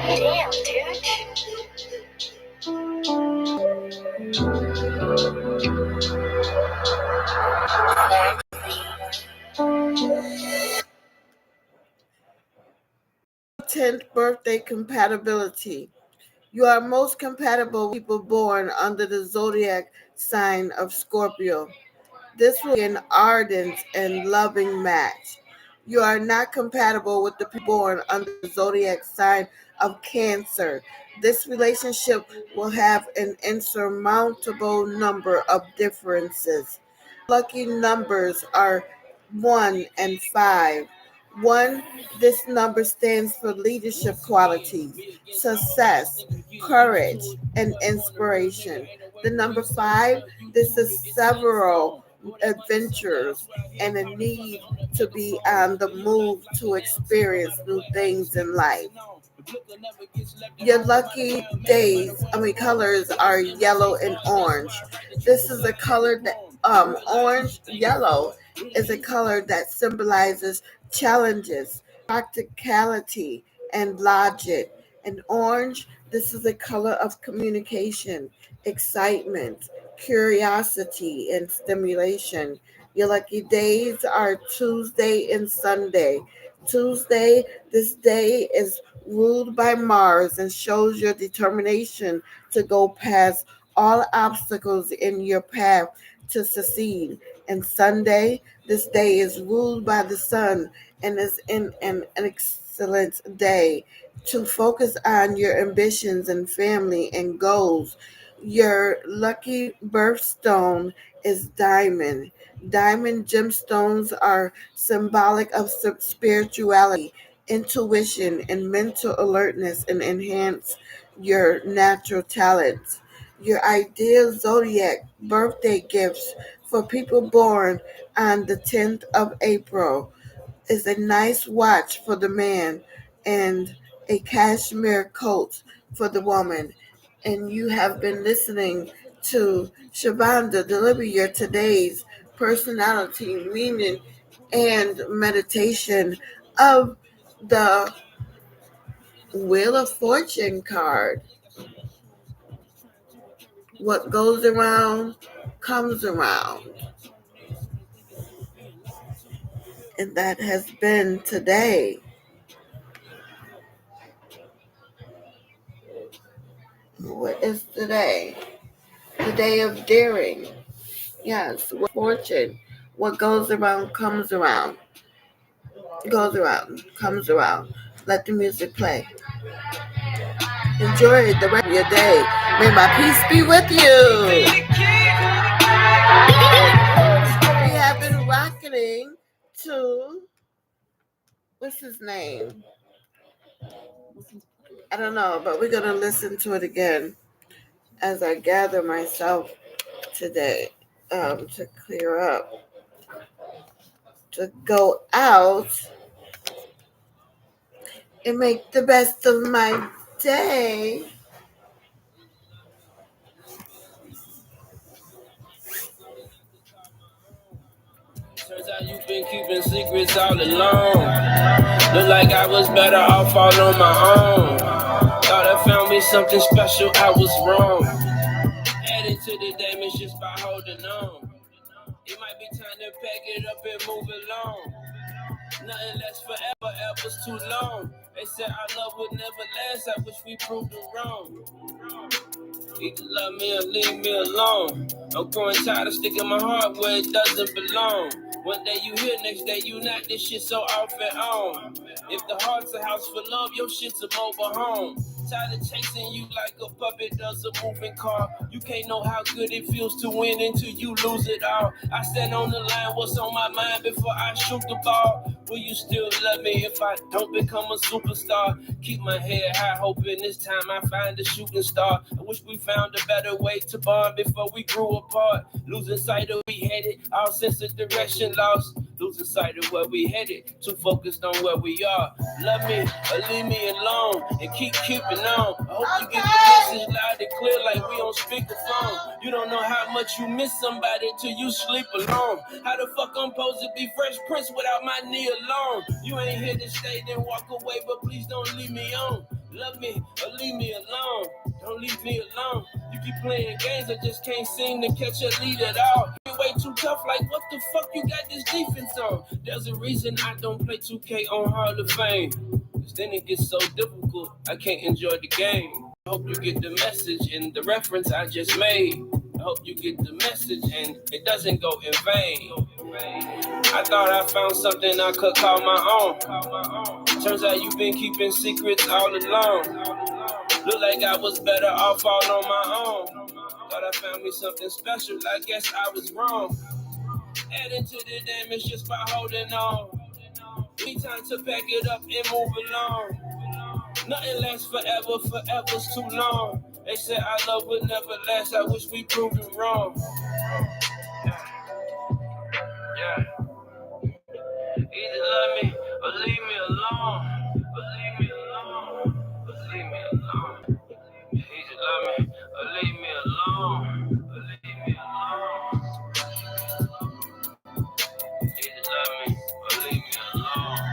Damn, dude. 10th birthday compatibility. You are most compatible with people born under the zodiac sign of Scorpio. This will be an ardent and loving match. You are not compatible with the people born under the zodiac sign of Cancer. This relationship will have an insurmountable number of differences. Lucky numbers are 1 and 5. 1, this number stands for leadership qualities, success, courage, and inspiration. The number 5, this is several adventures and a need to be on the move to experience new things in life. Your lucky colors are yellow and orange. This is a color that orange, yellow is a color that symbolizes challenges, practicality, and logic. And orange, this is a color of communication, excitement, curiosity, and stimulation. Your lucky days are Tuesday and Sunday. Tuesday, this day is ruled by Mars and shows your determination to go past all obstacles in your path to succeed. And Sunday, this day is ruled by the sun and is in an excellent day to focus on your ambitions and family and goals. Your lucky birthstone is diamond. Diamond gemstones are symbolic of spirituality, intuition, and mental alertness, and enhance your natural talents. Your ideal zodiac birthday gifts for people born on the 10th of April is a nice watch for the man and a cashmere coat for the woman. And you have been listening to Shavonda deliver your today's personality, meaning, and meditation of the Wheel of Fortune card. What goes around comes around. And that has been today. What is today? The day of daring. Yes, fortune. What goes around comes around. Goes around, comes around. Let the music play. Enjoy the rest of your day. May my peace be with you. We have been rocketing to, what's his name? I don't know, but we're going to listen to it again as I gather myself today to clear up, to go out and make the best of my day. Turns out you've been keeping secrets all along. Look like I was better off all on my own. Thought I found me something special, I was wrong. Added to the damage just by holding on. It might be time to pack it up and move along. Nothing lasts forever, ever's too long. They said our love would never last, I wish we proved them wrong. Either love me or leave me alone. I'm growing tired of sticking my heart where it doesn't belong. One day you here, next day you not, this shit so off and on. If the heart's a house for love, your shit's a mobile home. Tired of chasing you like a puppet does a moving car. You can't know how good it feels to win until you lose it all. I stand on the line, what's on my mind before I shoot the ball? Will you still love me if I don't become a superstar? Keep my head high, hoping this time I find a shooting star. I wish we found a better way to bond before we grew apart. Losing sight of where we headed, all sense of direction lost. Losing sight of where we headed, too focused on where we are. Love me or leave me alone and keep keeping on. I hope you get the message loud and clear like we on speakerphone. You don't know how much you miss somebody till you sleep alone. How the fuck I'm supposed to be Fresh Prince without my knee alone? You ain't here to stay, then walk away, but please don't leave me on. Love me or leave me alone. Don't leave me alone. You keep playing games, I just can't seem to catch a lead at all. You're way too tough, like what the fuck you got this defense on? There's a reason I don't play 2K on Hall of Fame. Cause then it gets so difficult, I can't enjoy the game. I hope you get the message and the reference I just made. I hope you get the message and it doesn't go in vain. I thought I found something I could call my own. Turns out you've been keeping secrets all along. Look like I was better off all on my own. Thought I found me something special, I guess I was wrong. Adding to the damage just by holding on. Need time to pack it up and move along. Nothing lasts forever, forever's too long. They said our love would never last, I wish we proved it wrong. Yeah. Either love me or leave me alone. Or leave me alone. Or leave me alone. Either love me or leave me alone. Or leave me alone. Either love me or leave me alone.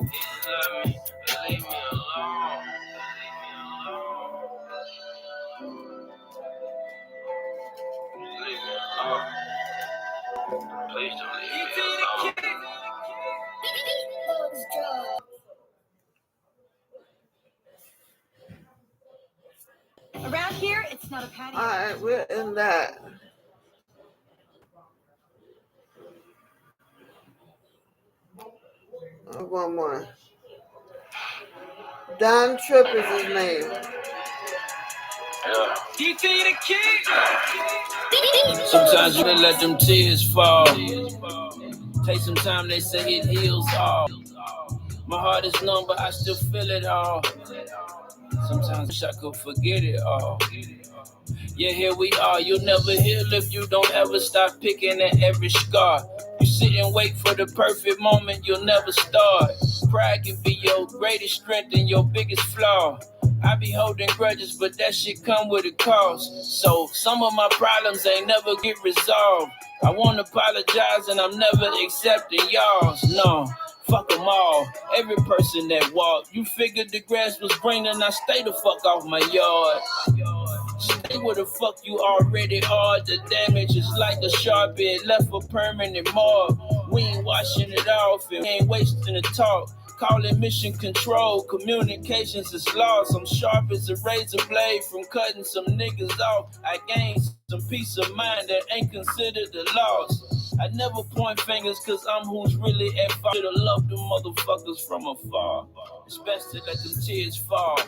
Either love me or leave me alone. Leave me alone. Please don't leave me alone. Around here, it's not a patio. All right, we're in that. One more. Don Tripp is his name. Sometimes you can let them tears fall. Take some time, they say it heals all. My heart is numb, but I still feel it all. Sometimes I wish I could forget it all. Yeah, here we are. You'll never heal if you don't ever stop picking at every scar. You sit and wait for the perfect moment, you'll never start. Pride can be your greatest strength and your biggest flaw. I be holding grudges, but that shit come with a cost. So some of my problems ain't never get resolved. I won't apologize and I'm never accepting y'all's. No, Fuck them all, every person that walked. You figured the grass was green and I stay the fuck off my yard. Stay where the fuck you already are. The damage is like a Sharpie, it left a permanent mark. We ain't washing it off and we ain't wasting the talk. Call it mission control, communications is lost. I'm sharp as a razor blade from cutting some niggas off. I gained some peace of mind that ain't considered a loss. I never point fingers cause I'm who's really at fault. Should've loved them motherfuckers from afar. It's best to let them tears fall.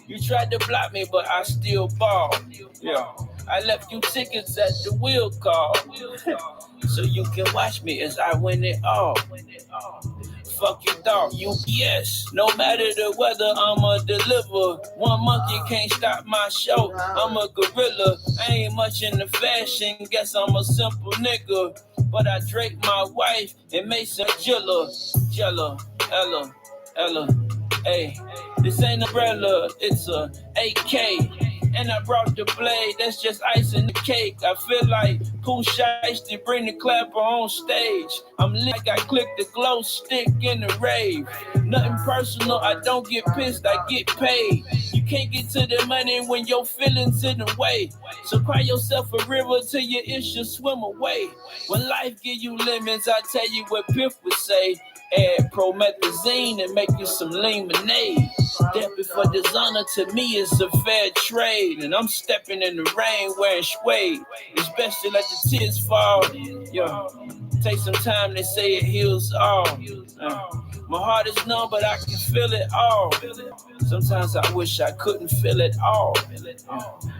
You tried to block me but I still ball. Yeah, I left you tickets at the wheel call. So you can watch me as I win it all. Fuck you dog, UPS. No matter the weather, I'ma deliver. One monkey can't stop my show. I'm a gorilla. I ain't much into fashion. Guess I'm a simple nigga. But I Drake my wife and Mason Jella, Ella, hey. This ain't umbrella, it's a AK. And I brought the blade, that's just ice in the cake. I feel like Pooh Shiesty, bring the clapper on stage. I'm lit like I click the glow stick in the rave. Nothing personal, I don't get pissed, I get paid. You can't get to the money when your feelings in the way. So cry yourself a river till your issues swim away. When life give you lemons, I tell you what Piff would say. Add promethazine and make you some lemonade. Stepping for dishonor to me is a fair trade. And I'm stepping in the rain wearing suede. It's best to let the tears fall. Yeah. Take some time, they say it heals all. My heart is numb, but I can feel it all. Sometimes I wish I couldn't feel it all.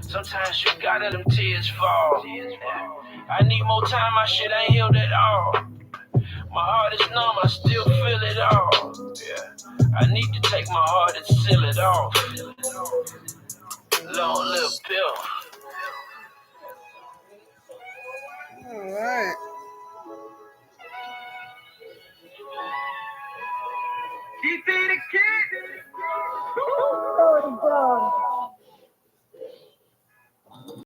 Sometimes you gotta let them tears fall. I need more time, my shit ain't healed at all. My heart is numb, I still feel it all. Yeah, I need to take my heart and seal it off. Long live Bill. All right. Keep it a kid.